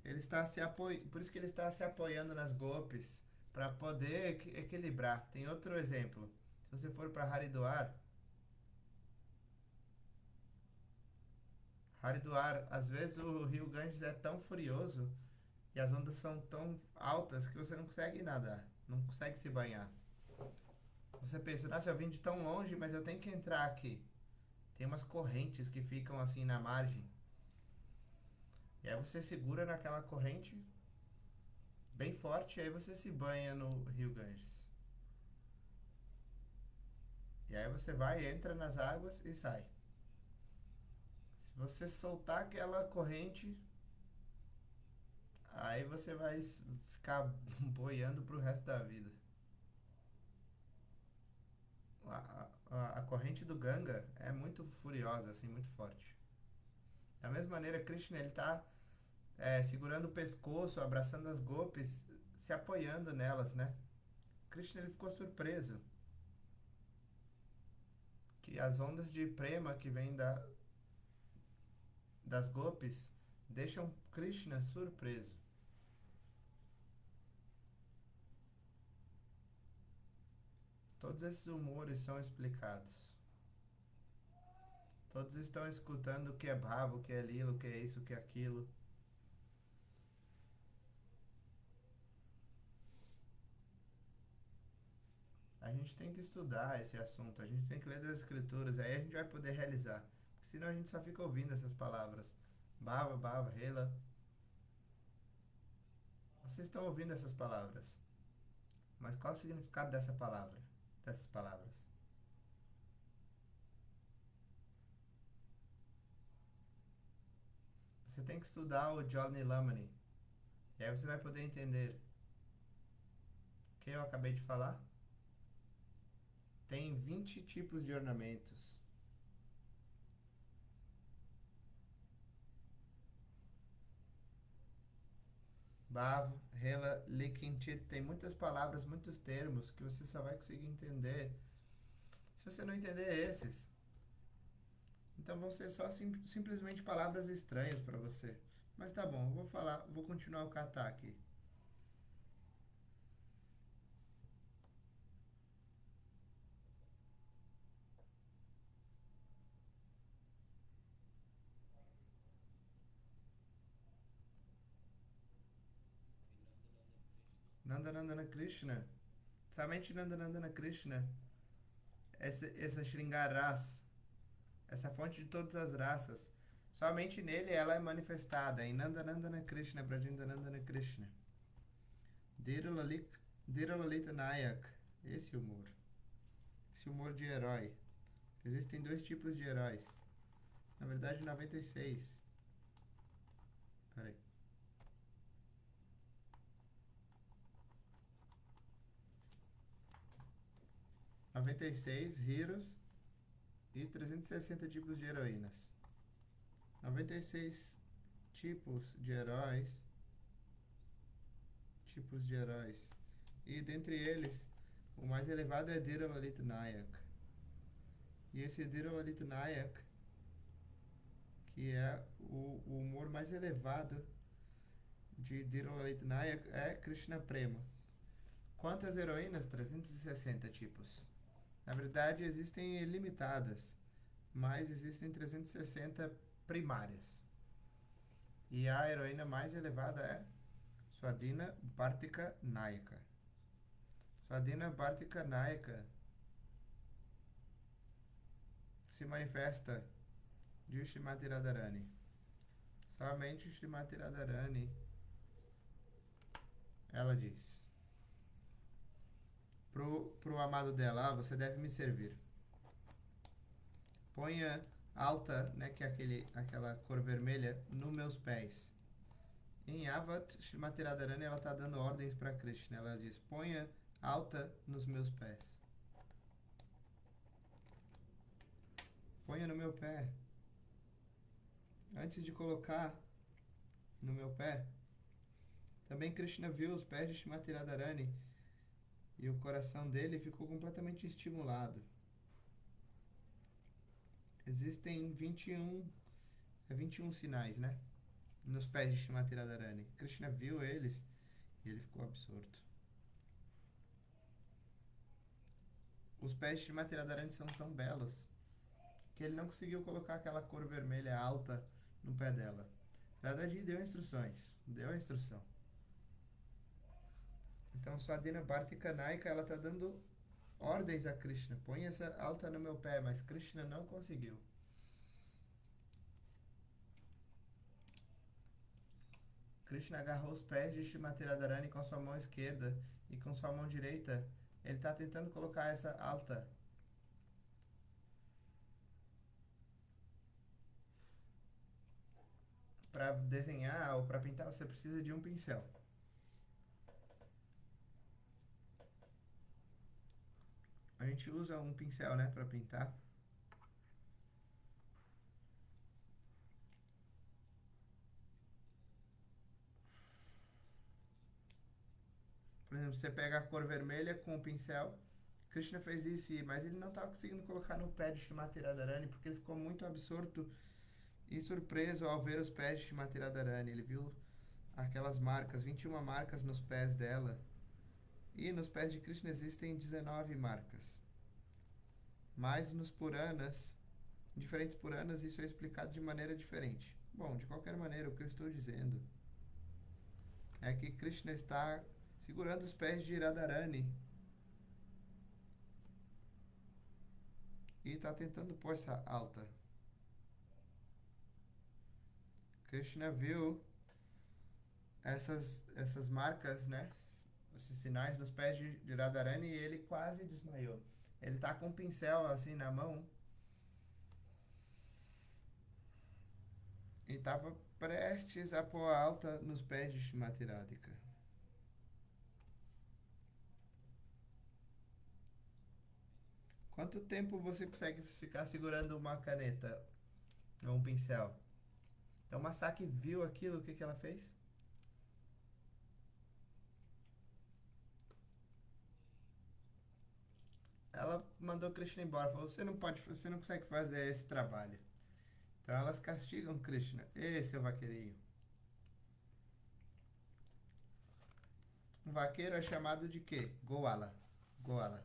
Ele está por isso que ele está se apoiando nas gopis para poder equilibrar. Tem outro exemplo. Se você for para Haridwar, às vezes o rio Ganges é tão furioso e as ondas são tão altas que você não consegue nadar, não consegue se banhar. Você pensa, nossa, eu vim de tão longe, mas eu tenho que entrar aqui. Tem umas correntes que ficam assim na margem. E aí você segura naquela corrente bem forte, e aí você se banha no rio Ganges. E aí você vai, entra nas águas e sai. Se você soltar aquela corrente, aí você vai ficar boiando pro resto da vida. A corrente do Ganga é muito furiosa, assim, muito forte. Da mesma maneira, Krishna, ele está segurando o pescoço, abraçando as gopis, se apoiando nelas, né? Krishna, ele ficou surpreso que as ondas de prema que vêm das gopis deixam Krishna surpreso. Todos esses humores são explicados. Todos estão escutando o que é bravo, o que é lilo, o que é isso, o que é aquilo. A gente tem que estudar esse assunto, a gente tem que ler das escrituras, aí a gente vai poder realizar. Porque senão a gente só fica ouvindo essas palavras. Bava, bava, rela. Vocês estão ouvindo essas palavras. Mas qual o significado dessa palavra? Dessas palavras? Você tem que estudar o Johnny Lamani. E aí você vai poder entender. O que eu acabei de falar? Tem 20 tipos de ornamentos. Bavo, Rela, Likintit, tem muitas palavras, muitos termos que você só vai conseguir entender se você não entender esses. Então vão ser só simplesmente palavras estranhas para você. Mas tá bom, eu vou falar, vou continuar o kata aqui. Nandanandana Krishna. Somente Nandanandana Krishna. Essa Shringaras. Essa fonte de todas as raças. Somente nele ela é manifestada. Em Nandanandana Krishna, Brajindanandana Krishna. Dhiralalita Nayak. Esse humor. Esse humor de herói. Existem dois tipos de heróis. Na verdade, 96. Peraí. Noventa e seis heroes e 360 tipos de heroínas. 96 tipos de heróis. Tipos de heróis. E dentre eles, o mais elevado é Dhira Lalit Nayak. E esse Dhira Lalit Nayak, que é o humor mais elevado de Dhira Lalit Nayak, é Krishna Prema. Quantas heroínas? 360 tipos. Na verdade, existem ilimitadas, mas existem 360 primárias. E a heroína mais elevada é Swadina Bhartika Nayaka. Swadina Bhartika Nayaka se manifesta de Srimati Radharani. Somente Srimati Radharani, ela diz pro amado dela: você deve me servir. Ponha alta, né, que é aquela cor vermelha, nos meus pés. Em Avat, Srimati Radharani, ela está dando ordens para Krishna. Ela diz: ponha alta nos meus pés. Ponha no meu pé. Antes de colocar no meu pé, também Krishna viu os pés de Srimati Radharani e o coração dele ficou completamente estimulado. Existem 21 sinais, né? Nos pés de Srimati Radharani. Krishna viu eles e ele ficou absorto. Os pés de Srimati Radharani são tão belos que ele não conseguiu colocar aquela cor vermelha alta no pé dela. Radhaji deu instruções, deu a instrução. Então, Swadina Bhartika Nayaka, ela está dando ordens a Krishna. Põe essa alta no meu pé, mas Krishna não conseguiu. Krishna agarrou os pés de Srimati Radharani com sua mão esquerda e com sua mão direita ele está tentando colocar essa alta. Para desenhar ou para pintar, você precisa de um pincel. A gente usa um pincel, né, para pintar. Por exemplo, você pega a cor vermelha com o pincel. Krishna fez isso, mas ele não estava conseguindo colocar no pé de Srimati Radharani porque ele ficou muito absorto e surpreso ao ver os pés de Srimati Radharani. Ele viu aquelas marcas, 21 marcas nos pés dela. E nos pés de Krishna existem 19 marcas. Mas nos Puranas, em diferentes Puranas, isso é explicado de maneira diferente. Bom, de qualquer maneira, o que eu estou dizendo é que Krishna está segurando os pés de Radharani e está tentando pôr essa alta. Krishna viu essas marcas, né? Esses sinais nos pés de Radharani e ele quase desmaiou. Ele tá com um pincel assim na mão e estava prestes a pôr alta nos pés de Shrimati Radhika. Quanto tempo você consegue ficar segurando uma caneta ou um pincel? Então Masaki viu aquilo, o que que ela fez? Ela mandou Krishna embora, falou: você não consegue fazer esse trabalho. Então elas castigam Krishna. Ei, seu vaqueirinho. Um vaqueiro é chamado de quê? Goala. Goala.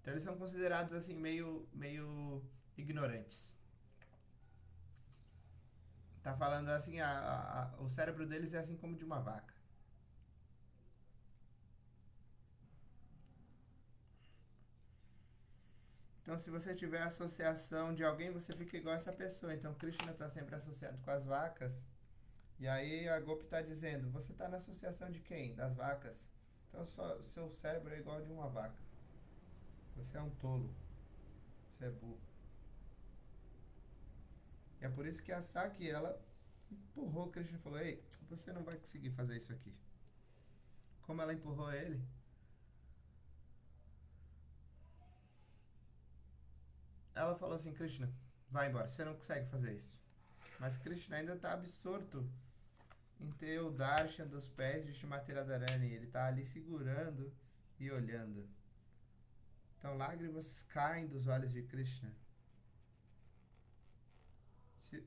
Então eles são considerados assim meio ignorantes. Tá falando assim, o cérebro deles é assim como de uma vaca. Então, se você tiver associação de alguém, você fica igual essa pessoa. Então, Krishna está sempre associado com as vacas. E aí a Gopi está dizendo: você está na associação de quem? Das vacas. Então, seu cérebro é igual de uma vaca. Você é um tolo. Você é burro. E é por isso que a Saki, ela empurrou Krishna e falou: ei, você não vai conseguir fazer isso aqui. Como ela empurrou ele, ela falou assim: Krishna, vai embora, você não consegue fazer isso. Mas Krishna ainda está absorto em ter o darshan dos pés de Shrimati Radharani. Ele está ali segurando e olhando. Então lágrimas caem dos olhos de Krishna.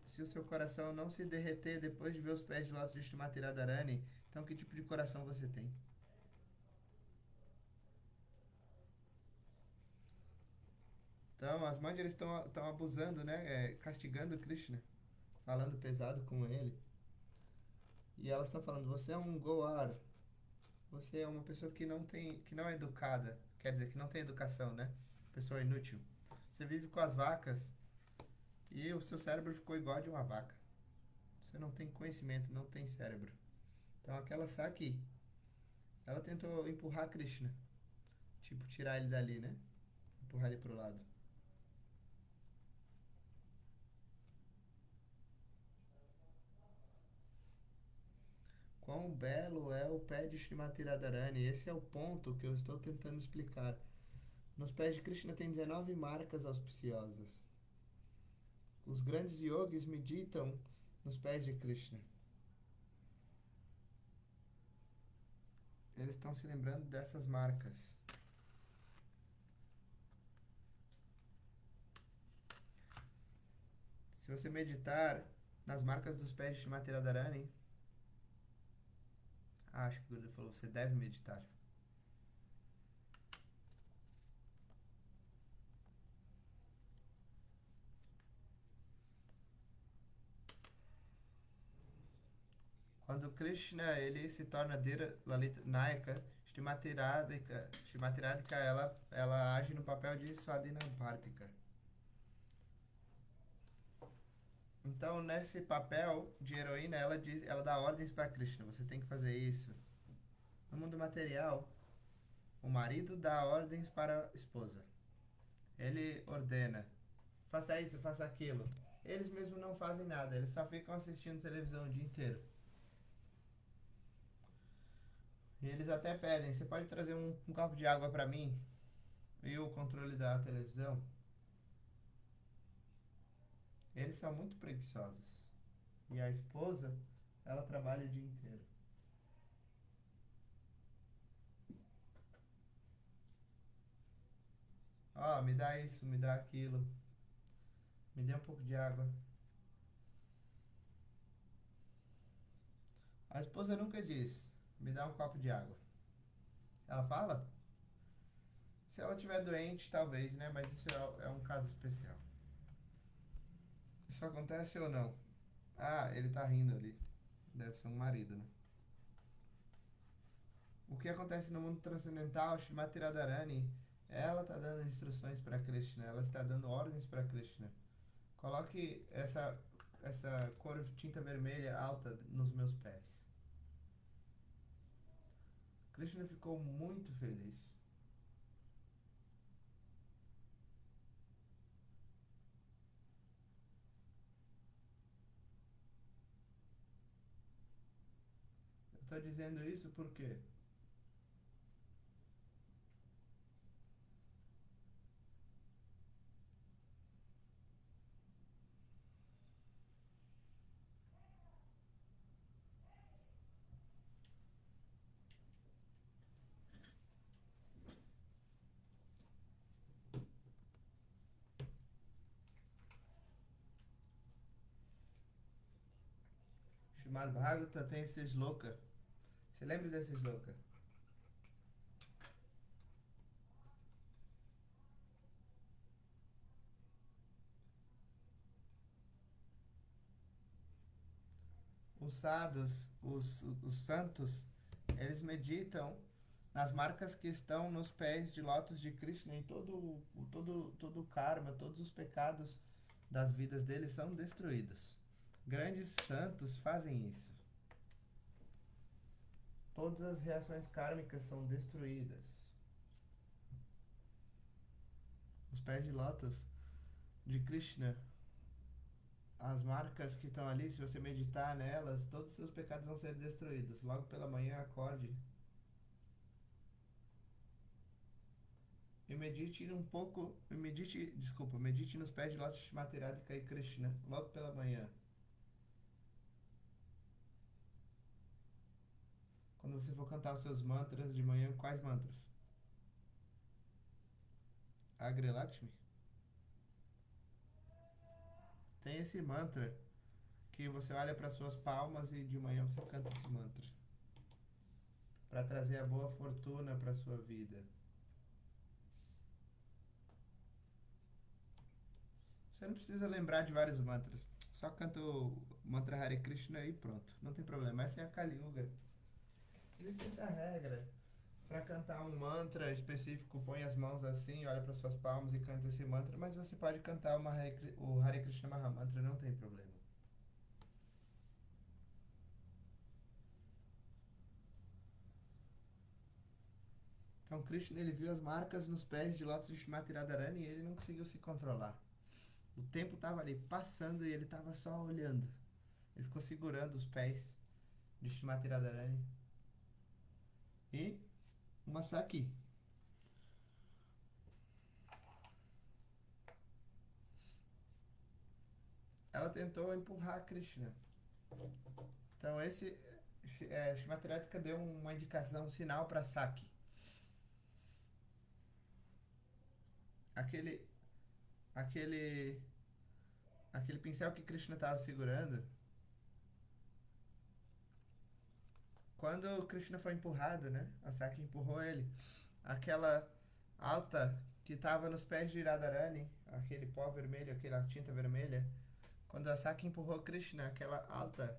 Se o seu coração não se derreter depois de ver os pés de lótus de Shrimati Radharani, então que tipo de coração você tem? Então as mandiras estão abusando, né? Castigando Krishna, falando pesado com ele. E elas estão falando: você é um goar, você é uma pessoa que não é educada, quer dizer, que não tem educação, né? Pessoa inútil. Você vive com as vacas e o seu cérebro ficou igual de uma vaca. Você não tem conhecimento, não tem cérebro. Então aquela Saki, ela tentou empurrar Krishna, tipo tirar ele dali, né? Empurrar ele pro lado. Quão belo é o pé de Shrimati Radharani. Esse é o ponto que eu estou tentando explicar. Nos pés de Krishna tem 19 marcas auspiciosas. Os grandes yogis meditam nos pés de Krishna. Eles estão se lembrando dessas marcas. Se você meditar nas marcas dos pés de Shrimati Radharani, acho que o Guru falou: você deve meditar. Quando Krishna ele se torna Dhira Lalita Nayaka, Shrimati Radhika ela age no papel de Swadhina Bhartika. Então, nesse papel de heroína, ela dá ordens para Krishna: você tem que fazer isso. No mundo material, o marido dá ordens para a esposa. Ele ordena: faça isso, faça aquilo. Eles mesmos não fazem nada, eles só ficam assistindo televisão o dia inteiro. E eles até pedem: você pode trazer um copo de água para mim? E o controle da televisão? Eles são muito preguiçosos. E a esposa, ela trabalha o dia inteiro. Ó, me dá isso, me dá aquilo. Me dê um pouco de água. A esposa nunca diz: Me dá um copo de água. Ela fala? Se ela estiver doente, talvez, né? Mas isso é um caso especial. Isso acontece ou não? Ah, ele tá rindo ali. Deve ser um marido, né? O que acontece no mundo transcendental, Shrimati Radharani, ela está dando instruções para Krishna, ela está dando ordens para Krishna. Coloque essa cor de tinta vermelha alta nos meus pés. Krishna ficou muito feliz. Eu estou dizendo isso porque Srimad Bhagavatam tem esse sloka. Você lembra desse sloka? Os sadhus, os santos, eles meditam nas marcas que estão nos pés de lótus de Krishna e todo o karma, todos os pecados das vidas deles são destruídos. Grandes santos fazem isso. Todas as reações kármicas são destruídas. Os pés de lótus de Krishna, as marcas que estão ali, se você meditar nelas, todos os seus pecados vão ser destruídos. Logo pela manhã, acorde e medite um pouco, medite nos pés de lótus de Shrimati Radhika e Krishna, logo pela manhã. Quando você for cantar os seus mantras de manhã, quais mantras? Agre Lakshmi? Tem esse mantra que você olha para suas palmas e de manhã você canta esse mantra para trazer a boa fortuna para sua vida. Você não precisa lembrar de vários mantras. Só canta o mantra Hare Krishna e pronto. Não tem problema. Essa é a Kali Yuga. Existe essa regra. Para cantar um mantra específico, põe as mãos assim, olha para suas palmas e canta esse mantra. Mas você pode cantar o Hare Krishna Mahamantra, não tem problema. Então Krishna, ele viu as marcas nos pés de lótus de Shrimati Radharani e ele não conseguiu se controlar. O tempo estava ali passando e ele estava só olhando. Ele ficou segurando os pés de Shrimati Radharani. E uma Saki. Ela tentou empurrar Krishna. Então Shrimati Radhika deu uma indicação, um sinal para Saki. Aquele, aquele, aquele pincel que Krishna estava segurando, quando Krishna foi empurrado, né? A Saki empurrou ele. Aquela alta que estava nos pés de Radharani, aquele pó vermelho, aquela tinta vermelha, quando a Saki empurrou Krishna, aquela alta,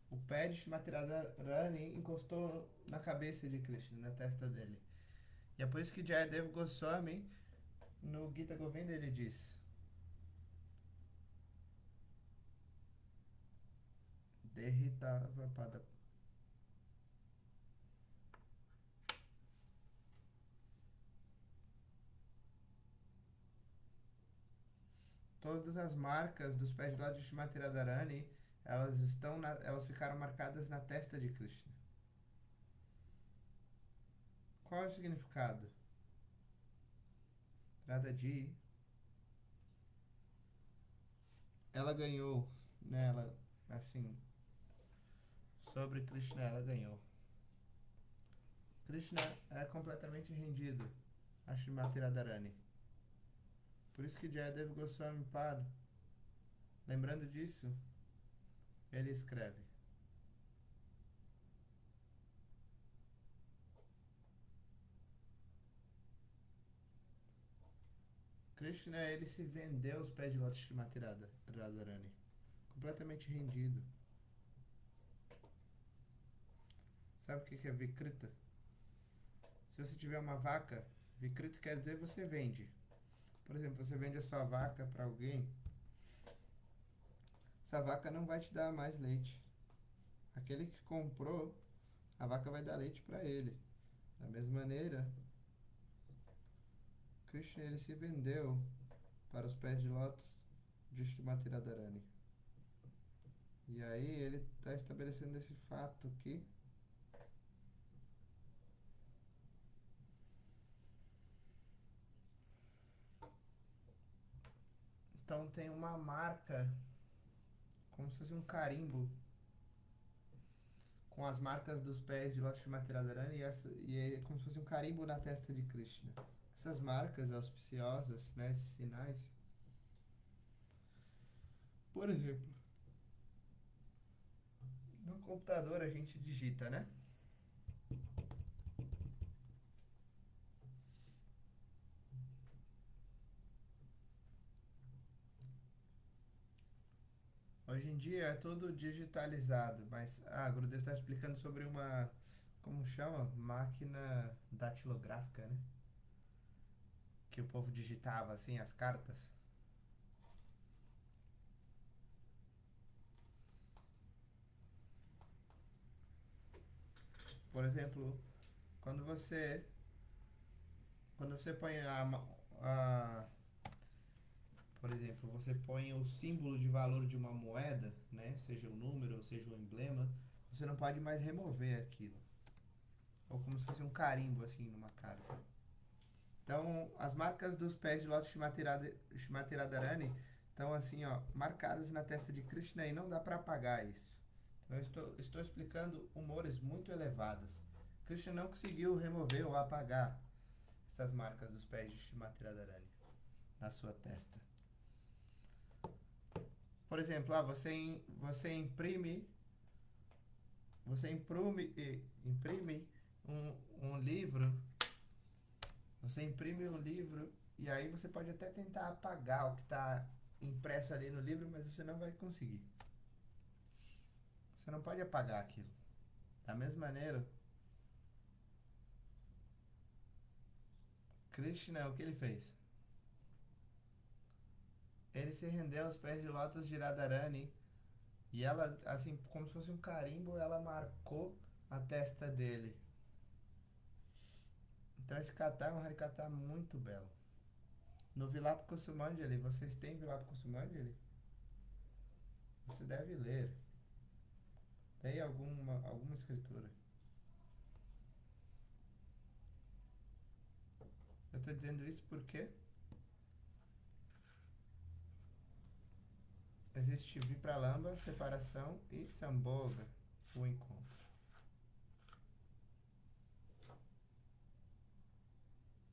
o pé de Shrimati Radharani encostou na cabeça de Krishna, na testa dele. E é por isso que Jayadeva Goswami, no Gita Govinda, ele diz: Derritava pada. Todas as marcas dos pés de lado de Shrimati Radharani, elas ficaram marcadas na testa de Krishna. Qual é o significado? Radhaji, ela ganhou, né? Ela, assim, sobre Krishna ela ganhou. Krishna é completamente rendido a Shrimati Radharani. Por isso que Jayadeva Goswami Pada, lembrando disso, ele escreve: Krishna, ele se vendeu aos pés de Lord Srimati Radharani, completamente rendido. Sabe o que é Vikrita? Se você tiver uma vaca, Vikrita quer dizer você vende. Por exemplo, você vende a sua vaca para alguém, essa vaca não vai te dar mais leite. Aquele que comprou, a vaca vai dar leite para ele. Da mesma maneira, Krishna, ele se vendeu para os pés de lótus de Srimati Radharani. E aí ele está estabelecendo esse fato que então tem uma marca, como se fosse um carimbo, com as marcas dos pés de Lord Srimati Radharani e é como se fosse um carimbo na testa de Krishna. Essas marcas auspiciosas, né, esses sinais. Por exemplo, no computador a gente digita, né? Hoje em dia é tudo digitalizado, mas a Gurudev está explicando sobre uma, como chama? Máquina datilográfica, né? Que o povo digitava assim as cartas. Por exemplo, quando você quando você põe a por exemplo, você põe o símbolo de valor de uma moeda, né? Seja o número ou seja o emblema, você não pode mais remover aquilo. Ou como se fosse um carimbo assim numa carta. Então, as marcas dos pés de Lord Srimati Radharani estão assim, ó, marcadas na testa de Krishna e não dá para apagar isso. Então, eu estou explicando humores muito elevados. Krishna não conseguiu remover ou apagar essas marcas dos pés de Srimati Radharani na sua testa. Por exemplo, você imprime um livro, você imprime um livro e aí você pode até tentar apagar o que está impresso ali no livro, mas você não vai conseguir. Você não pode apagar aquilo. Da mesma maneira, Krishna, o que ele fez? Ele se rendeu aos pés de lótus de Radharani e ela, assim, como se fosse um carimbo, ela marcou a testa dele. Então esse kata é um harikata muito belo. No Vilapa Kusumanjali, vocês têm Vilapa Kusumanjali? Você deve ler. Leia alguma escritura. Eu estou dizendo isso porque existe Vipralamba, separação, e Sambhoga, o encontro.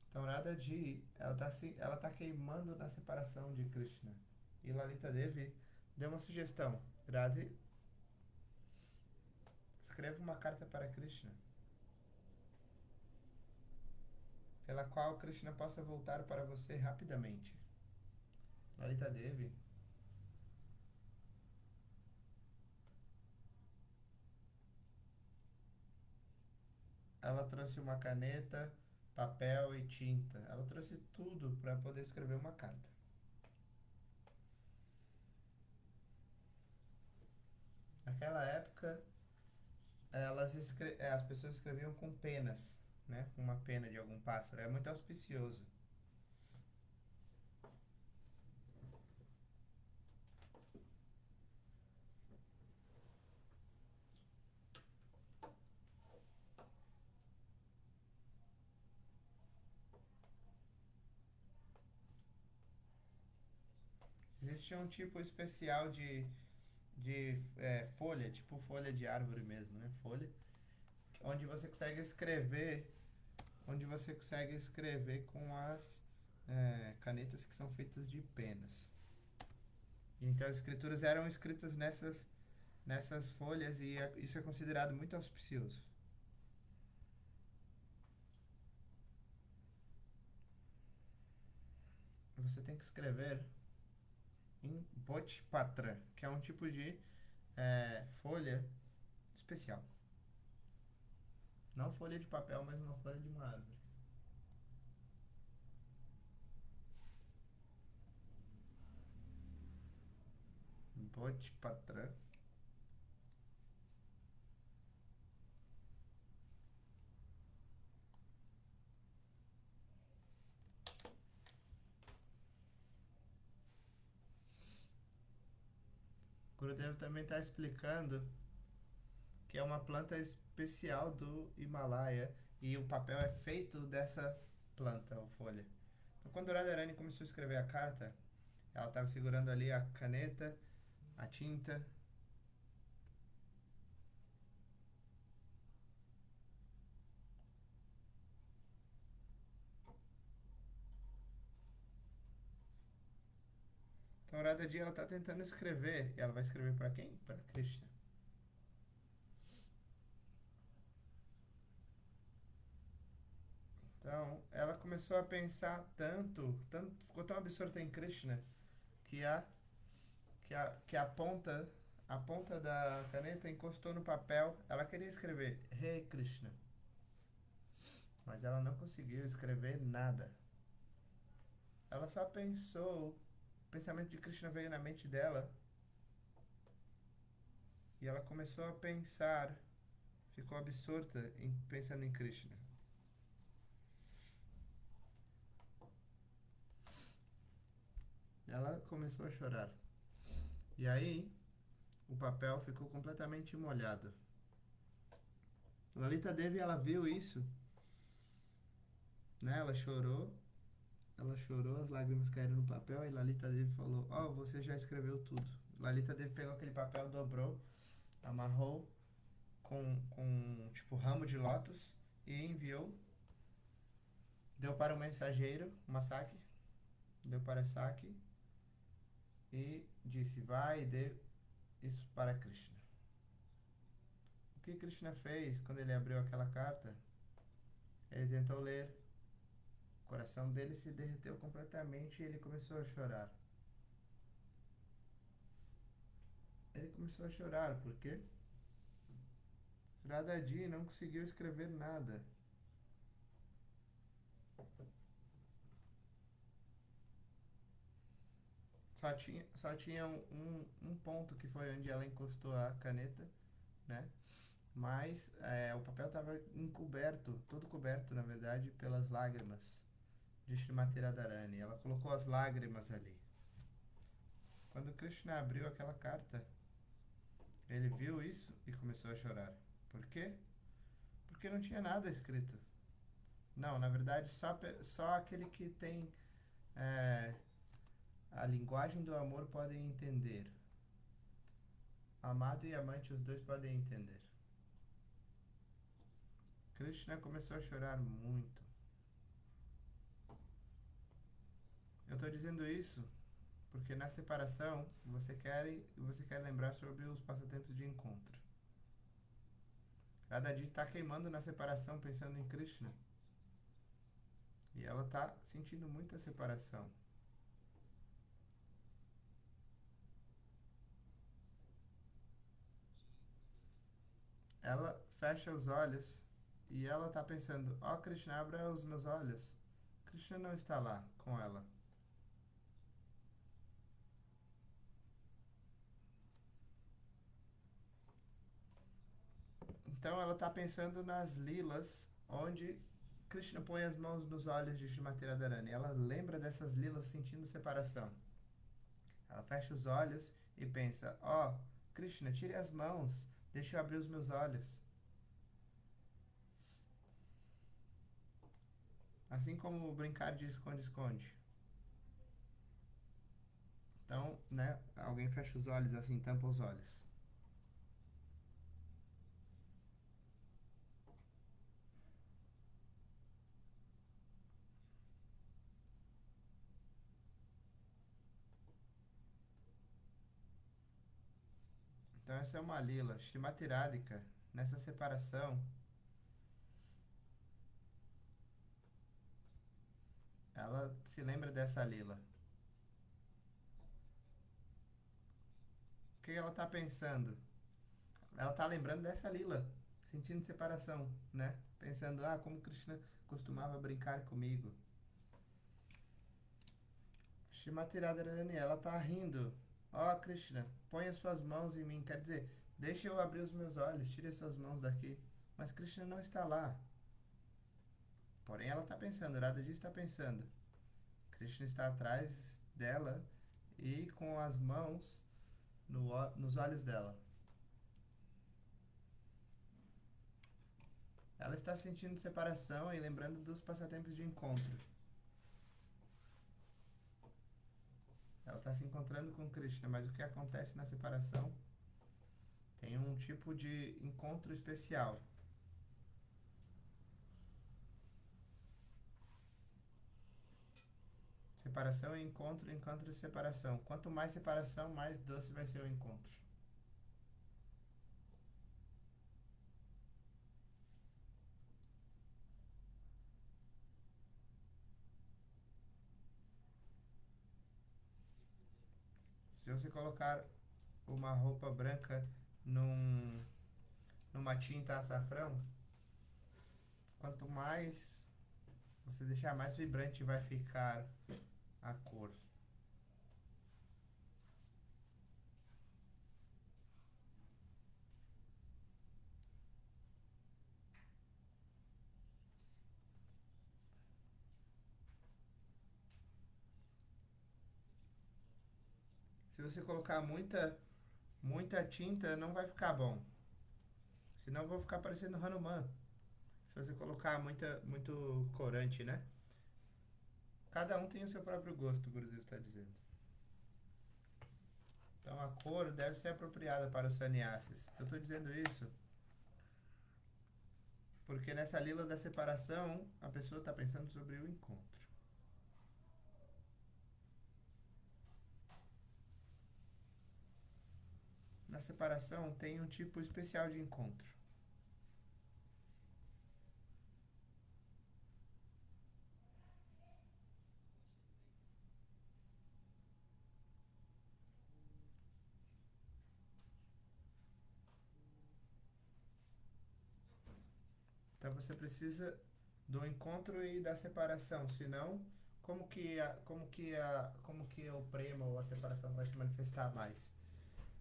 Então Radha-ji, ela tá queimando na separação de Krishna. E Lalita Devi deu uma sugestão. Radha, escreva uma carta para Krishna, pela qual Krishna possa voltar para você rapidamente. Lalita Devi ela trouxe uma caneta, papel e tinta. Ela trouxe tudo para poder escrever uma carta. Naquela época, as pessoas escreviam com penas, né? Com uma pena de algum pássaro. É muito auspicioso. Existia um tipo especial de folha, tipo folha de árvore mesmo, né? Folha, onde você consegue escrever, onde você consegue escrever com as canetas que são feitas de penas. Então as escrituras eram escritas nessas folhas e isso é considerado muito auspicioso. você tem que escrever em Bhojpatra, que é um tipo de folha especial. Não folha de papel, mas uma folha de uma árvore. Bhojpatra. Gurudev também está explicando que é uma planta especial do Himalaia e o papel é feito dessa planta ou folha. Então, quando Radharani começou a escrever a carta, ela estava segurando ali a caneta, a tinta. Então, Radharani ela está tentando escrever. E ela vai escrever para quem? Para Krishna. Então, ela começou a pensar tanto, ficou tão absorta em Krishna que a ponta da caneta encostou no papel. Ela queria escrever Hey Krishna, mas ela não conseguiu escrever nada. Ela só pensou, o pensamento de Krishna veio na mente dela e ela começou a pensar, ficou absorta pensando em Krishna. Ela começou a chorar. E aí, o papel ficou completamente molhado. Lalita Devi, ela viu isso, né? Ela chorou, as lágrimas caíram no papel e Lalita Devi falou: "Ó, você já escreveu tudo." Lalita Devi pegou aquele papel, dobrou, amarrou com tipo ramo de lótus e enviou. Deu para o mensageiro, Masaki, deu para Saki e disse: "Vai e dê isso para Krishna." O que Krishna fez quando ele abriu aquela carta? Ele tentou ler. O coração dele se derreteu completamente e ele começou a chorar. Ele começou a chorar porque Radhaji não conseguiu escrever nada. Só tinha um ponto que foi onde ela encostou a caneta, né? Mas o papel estava encoberto, todo coberto, na verdade, pelas lágrimas de Srimati Radharani. Ela colocou as lágrimas ali. Quando Krishna abriu aquela carta, ele viu isso e começou a chorar. Por quê? Porque não tinha nada escrito. Não, na verdade, só aquele que tem a linguagem do amor podem entender. Amado e amante, os dois podem entender. Krishna começou a chorar muito. Eu estou dizendo isso porque na separação você quer lembrar sobre os passatempos de encontro. Radhaji está queimando na separação pensando em Krishna. E ela está sentindo muita separação. Ela fecha os olhos e ela está pensando: ó, Krishna, abra os meus olhos. Krishna não está lá com ela. Então ela está pensando nas lilas onde Krishna põe as mãos nos olhos de Srimati Radharani. Ela lembra dessas lilas sentindo separação. Ela fecha os olhos e pensa: ó, Krishna, tire as mãos, deixa eu abrir os meus olhos. Assim como brincar de esconde-esconde. Então, né, alguém fecha os olhos assim, tampa os olhos. Então essa é uma lila. Srimati Radhika, nessa separação, ela se lembra dessa lila. que ela está pensando? Ela está lembrando dessa Lila, sentindo separação, né? Pensando, como Krishna costumava brincar comigo. Shrimati Radharani, ela está rindo. Krishna, põe as suas mãos em mim. Quer dizer, deixe eu abrir os meus olhos, tire as suas mãos daqui. Mas Krishna não está lá. Porém, ela está pensando, Radhaji está pensando. Krishna está atrás dela e com as mãos nos olhos dela. Ela está sentindo separação e lembrando dos passatempos de encontro. Ela está se encontrando com Krishna, mas o que acontece na separação tem um tipo de encontro especial. Separação e encontro, encontro e separação. Quanto mais separação, mais doce vai ser o encontro. Se você colocar uma roupa branca numa tinta açafrão, quanto mais você deixar, mais vibrante vai ficar a cor. Se você colocar muita tinta, não vai ficar bom. Senão eu vou ficar parecendo Hanuman. Se você colocar muito corante, né? Cada um tem o seu próprio gosto, o Gurudev está dizendo. Então a cor deve ser apropriada para os sannyasis. Eu estou dizendo isso porque nessa lila da separação, a pessoa está pensando sobre o encontro. Na separação tem um tipo especial de encontro. Então você precisa do encontro e da separação, senão como que o prema ou a separação vai se manifestar mais?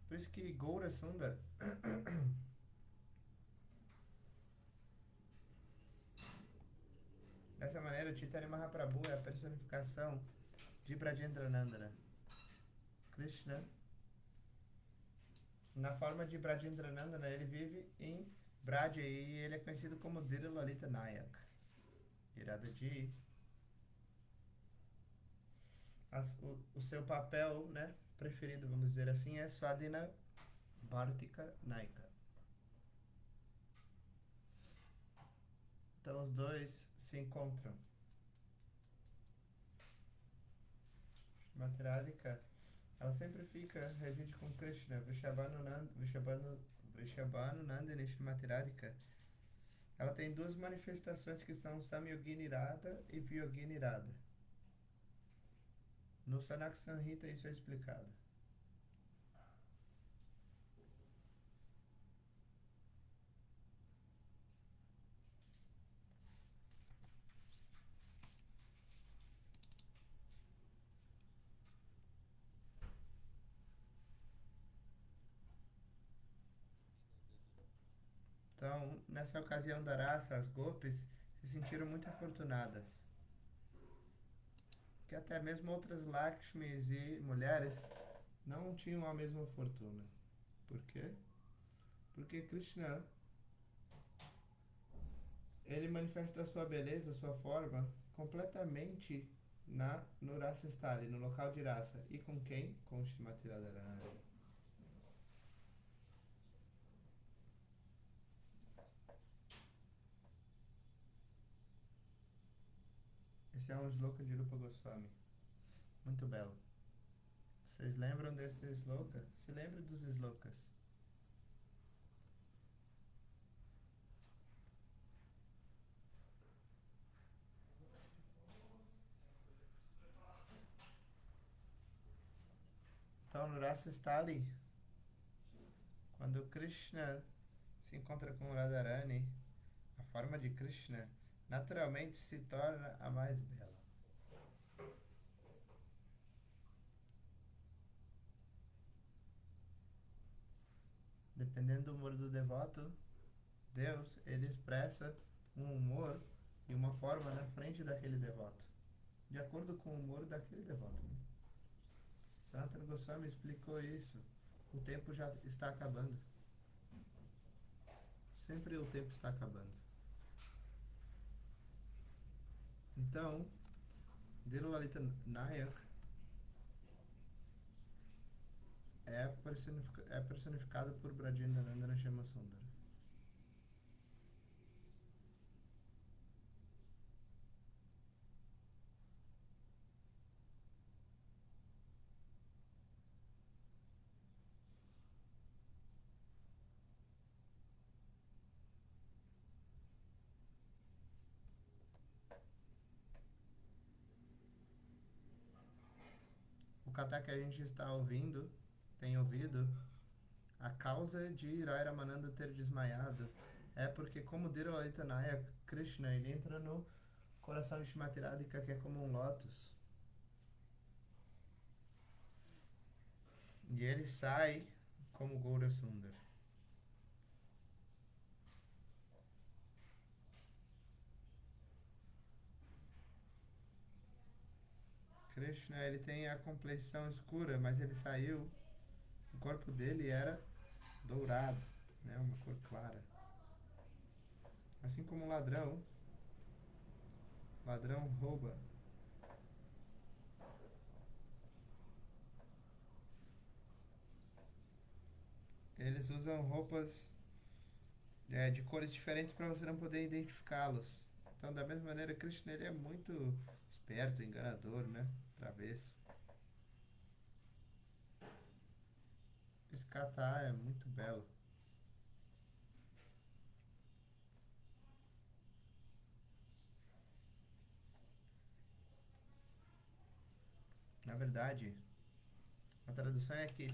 Por isso que Gaura Sundar dessa maneira, Chaitanya Mahaprabhu é a personificação de Brajendranandana. Krishna, na forma de Brajendranandana, ele vive em Braja e ele é conhecido como Dhira Lalita Nayak. Iradaji, o seu papel, né, preferido, vamos dizer assim, é Swadhina Bhartika Naika. Então os dois se encontram. Materádica, ela sempre reside com Krishna, Vrishabhanu Nandini Materádica. Ela tem duas manifestações que são Samyogini Radha e Vyogini Radha. No Sanak Samhita isso é explicado. Então, nessa ocasião da raça, as Gopis se sentiram muito afortunadas. Que até mesmo outras Lakshmis e mulheres não tinham a mesma fortuna. Por quê? Porque Krishna, ele manifesta a sua beleza, a sua forma, completamente no Rasa Stali, no local de raça. E com quem? Com Srimati Radharani. Esse é um sloka de Rupa Goswami. Muito belo. Vocês lembram desse sloka? Se lembre dos slokas. Então, no Rasa Stali, Quando Krishna se encontra com Radharani, a forma de Krishna naturalmente se torna a mais bela. Dependendo do humor do devoto, Deus, ele expressa um humor e uma forma na frente daquele devoto, de acordo com o humor daquele devoto. Sanatana Goswami explicou isso. O tempo já está acabando. Sempre o tempo está acabando. Então, Dhirulalita Nayak é personificado por Brajendanandana Shyamasundara. O kata que a gente está ouvindo, tem ouvido, a causa de Rai Ramananda ter desmaiado é porque, como Dhirulalita Nayak, Krishna, ele entra no coração de Shrimati Radhika, que é como um lótus. E ele sai como Gaura Sundar. Krishna, ele tem a complexão escura, mas ele saiu, o corpo dele era dourado, né, uma cor clara. Assim como o ladrão rouba. Eles usam roupas de cores diferentes para você não poder identificá-los. Então, da mesma maneira, Krishna, ele é muito esperto, enganador, né? Travesso. Esse kata é muito belo. Na verdade, a tradução é que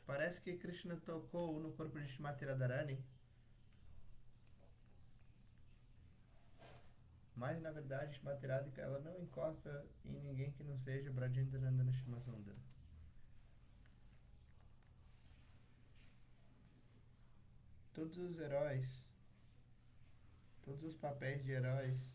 parece que Krishna tocou no corpo de Shrimati Radharani, mas na verdade Shrimati Radhika, ela não encosta em ninguém que não seja Brajendanandana Shyamasundara. Todos os heróis, todos os papéis de heróis,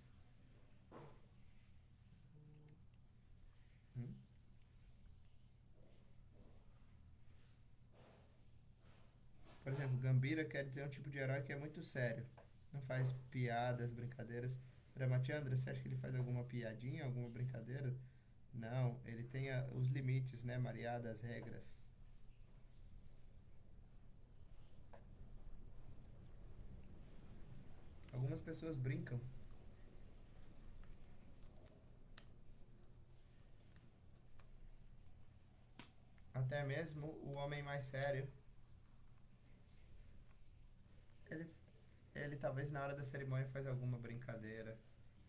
por exemplo, Gambira quer dizer um tipo de herói que é muito sério, não faz piadas, brincadeiras. Ramachandra, você acha que ele faz alguma piadinha, alguma brincadeira? Não, ele tem os limites, né? Mariada, as regras. Algumas pessoas brincam. Até mesmo o homem mais sério, ele, ele talvez na hora da cerimônia faz alguma brincadeira.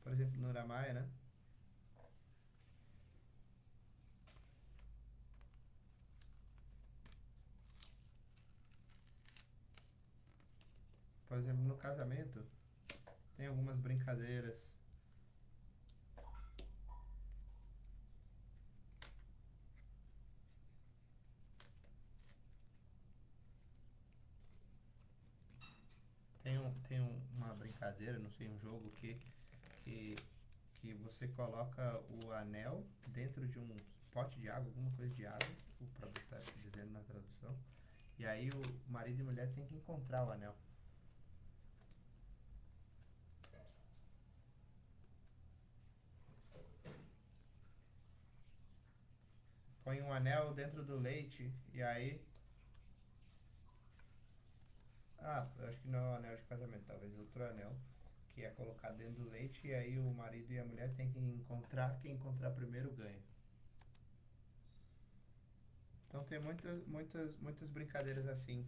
Por exemplo, no Ramayana, por exemplo, no casamento, tem algumas brincadeiras. Uma brincadeira, não sei, um jogo que, que você coloca o anel dentro de um pote de água, alguma coisa de água, o próprio está dizendo na tradução, e aí o marido e a mulher têm que encontrar o anel. Põe um anel dentro do leite e aí... eu acho que não é o anel de casamento, talvez outro anel que é colocado dentro do leite e aí o marido e a mulher têm que encontrar, quem encontrar primeiro ganha. Então tem muitas brincadeiras assim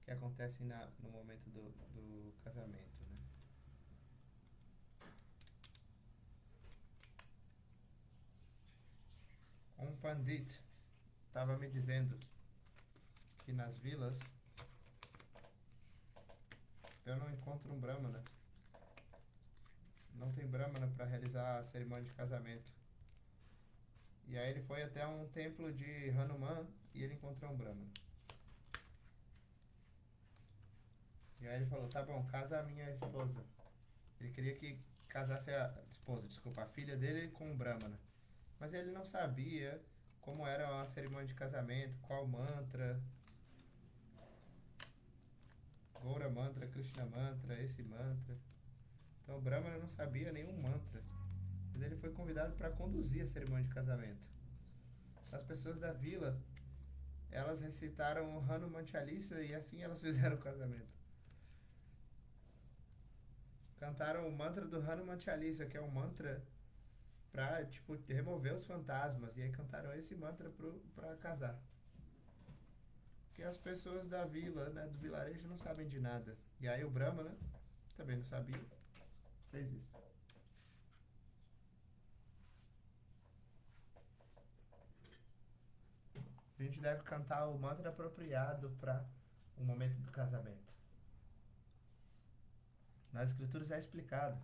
que acontecem no momento do casamento, né? Um pandit estava me dizendo que nas vilas eu não encontro um Brahmana. Não tem Brahmana para realizar a cerimônia de casamento. E aí ele foi até um templo de Hanuman e ele encontrou um Brahmana. E aí ele falou, tá bom, casa a minha esposa. Ele queria que casasse a esposa, desculpa, a filha dele com um Brahmana. Mas ele não sabia como era uma cerimônia de casamento, qual mantra, Gaura mantra, Krishna mantra, esse mantra. Então o Brahmana não sabia nenhum mantra. Mas ele foi convidado para conduzir a cerimônia de casamento. As pessoas da vila, elas recitaram o Hanuman Chalisa e assim elas fizeram o casamento. Cantaram o mantra do Hanuman Chalisa, que é um mantra pra, tipo, remover os fantasmas. E aí cantaram esse mantra pra casar. Porque as pessoas da vila, né, do vilarejo, não sabem de nada. E aí o Brahma, né, também não sabia, fez isso. A gente deve cantar o mantra apropriado para o momento do casamento. Nas escrituras é explicado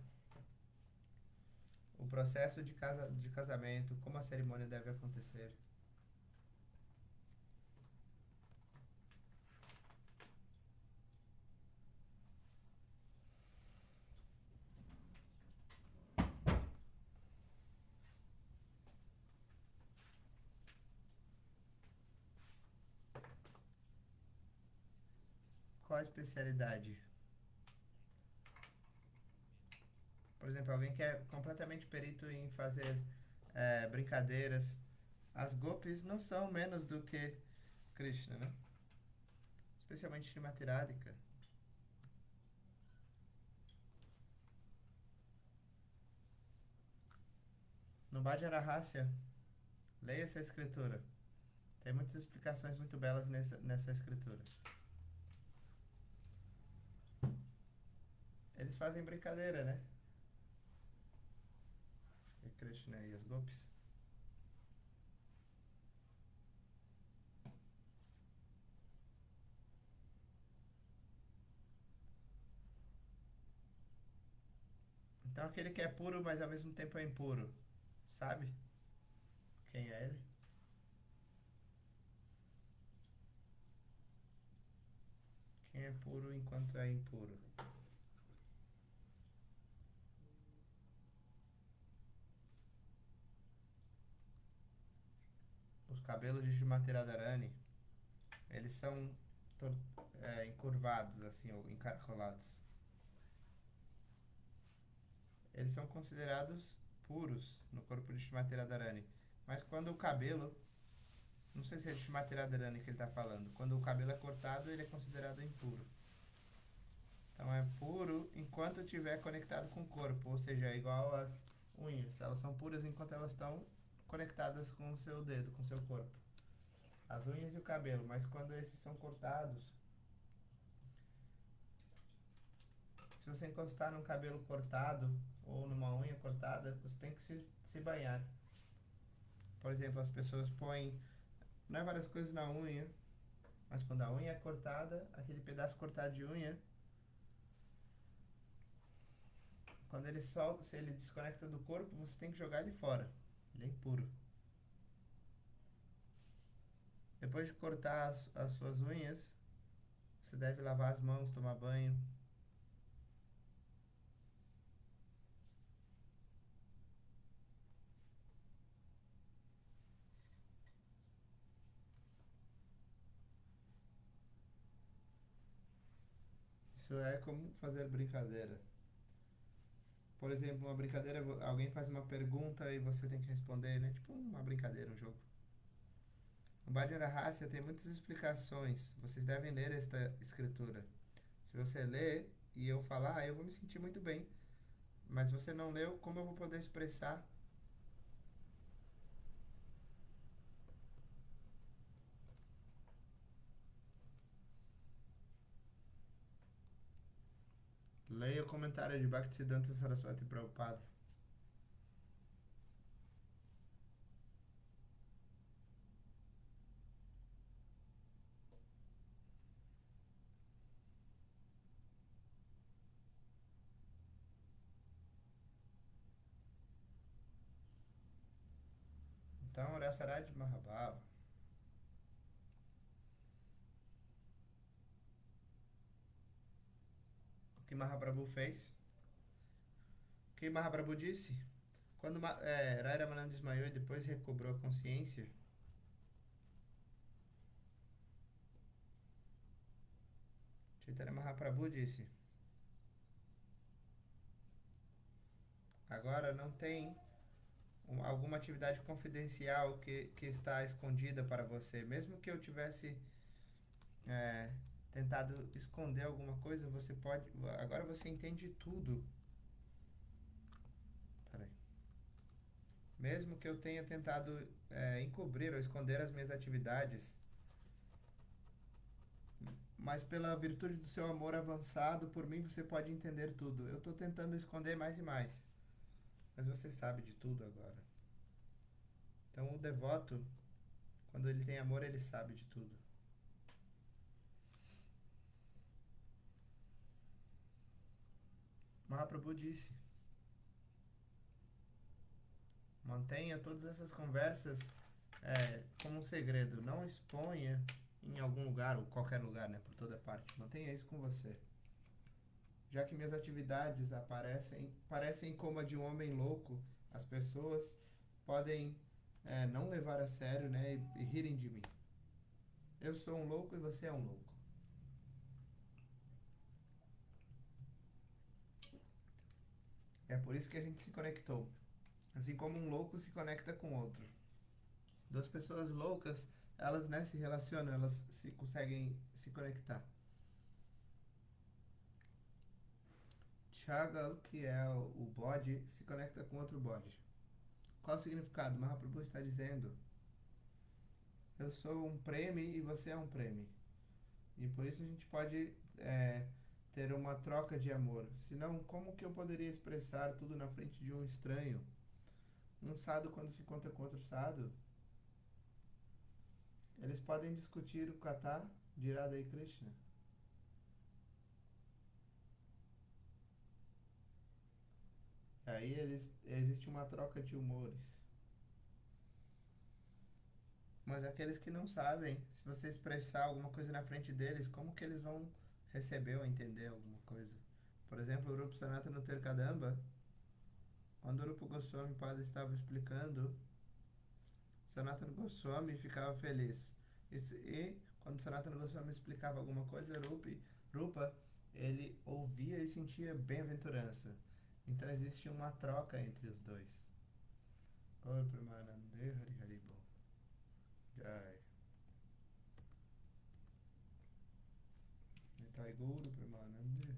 o processo de casamento, como a cerimônia deve acontecer. Qual a especialidade? Por exemplo, alguém que é completamente perito em fazer brincadeiras. As gopis não são menos do que Krishna, né? Especialmente Srimati Radhika. No Bhajan Rahasya, leia essa escritura. Tem muitas explicações muito belas nessa escritura. Eles fazem brincadeira, né? E Krishna e as gopis. Então aquele que é puro, mas ao mesmo tempo é impuro. Sabe quem é ele? Quem é puro enquanto é impuro? Os cabelos de Srimati Radharani, eles são encurvados, assim, ou encaracolados. Eles são considerados puros no corpo de Srimati Radharani. Mas quando o cabelo, não sei se é de Srimati Radharani que ele está falando, quando o cabelo é cortado, ele é considerado impuro. Então é puro enquanto estiver conectado com o corpo, ou seja, é igual às unhas. Elas são puras enquanto elas estão conectadas com o seu dedo, com o seu corpo. As unhas e o cabelo, mas quando esses são cortados, se você encostar num cabelo cortado ou numa unha cortada, você tem que se banhar. Por exemplo, as pessoas põem, não é várias coisas na unha, mas quando a unha é cortada, aquele pedaço cortado de unha, quando ele solta, se ele desconecta do corpo, você tem que jogar ele fora. Ele é impuro. Depois de cortar as suas unhas, você deve lavar as mãos, tomar banho. Isso é como fazer brincadeira. Por exemplo, uma brincadeira, alguém faz uma pergunta e você tem que responder, né? Tipo uma brincadeira, um jogo. No Bhajan Rahasya tem muitas explicações. Vocês devem ler esta escritura. Se você ler e eu falar, eu vou me sentir muito bem. Mas se você não leu, como eu vou poder expressar? Leia o comentário de Bhaktisiddhanta Saraswati Prabhupada. Então, Rasaraj Mahabhava. O que Mahaprabhu fez? O que Mahaprabhu disse? Quando Rai Ramananda desmaiou e depois recobrou a consciência, Chaitanya Mahaprabhu disse: agora não tem alguma atividade confidencial que está escondida para você. Mesmo que eu tivesse é, tentado esconder alguma coisa, você pode. Agora você entende tudo. Peraí. Mesmo que eu tenha tentado encobrir ou esconder as minhas atividades, mas pela virtude do seu amor avançado por mim, você pode entender tudo. Eu estou tentando esconder mais e mais, mas você sabe de tudo agora. Então, o devoto, quando ele tem amor, ele sabe de tudo. Mahaprabhu disse: mantenha todas essas conversas como um segredo. Não exponha em algum lugar, ou qualquer lugar, né, por toda parte. Mantenha isso com você. Já que minhas atividades parecem como a de um homem louco, as pessoas podem não levar a sério, né, e rirem de mim. Eu sou um louco e você é um louco. É por isso que a gente se conectou. Assim como um louco se conecta com outro. Duas pessoas loucas, elas, né, se relacionam, elas conseguem se conectar. Chagal, que é o bode, se conecta com outro bode. Qual o significado? Mahaprabhu está dizendo: eu sou um prêmio e você é um prêmio. E por isso a gente pode ter uma troca de amor. Senão, como que eu poderia expressar tudo na frente de um estranho? Um sadhu, quando se encontra com outro sadhu, eles podem discutir o kata de Radha e Krishna. Aí existe uma troca de humores. Mas aqueles que não sabem, se você expressar alguma coisa na frente deles, como que eles vão receber ou entender alguma coisa? Por exemplo, o Rupa Sanatana Terkadamba, quando o Rupa Goswami Pada estava explicando, Sanatana Goswami ficava feliz. E quando Sanatana Goswami explicava alguma coisa, Rupa, ele ouvia e sentia bem-aventurança. Então existe uma troca entre os dois. Oi, Pramanande Hari Haribo. Jai. Nitai Guru Pramanande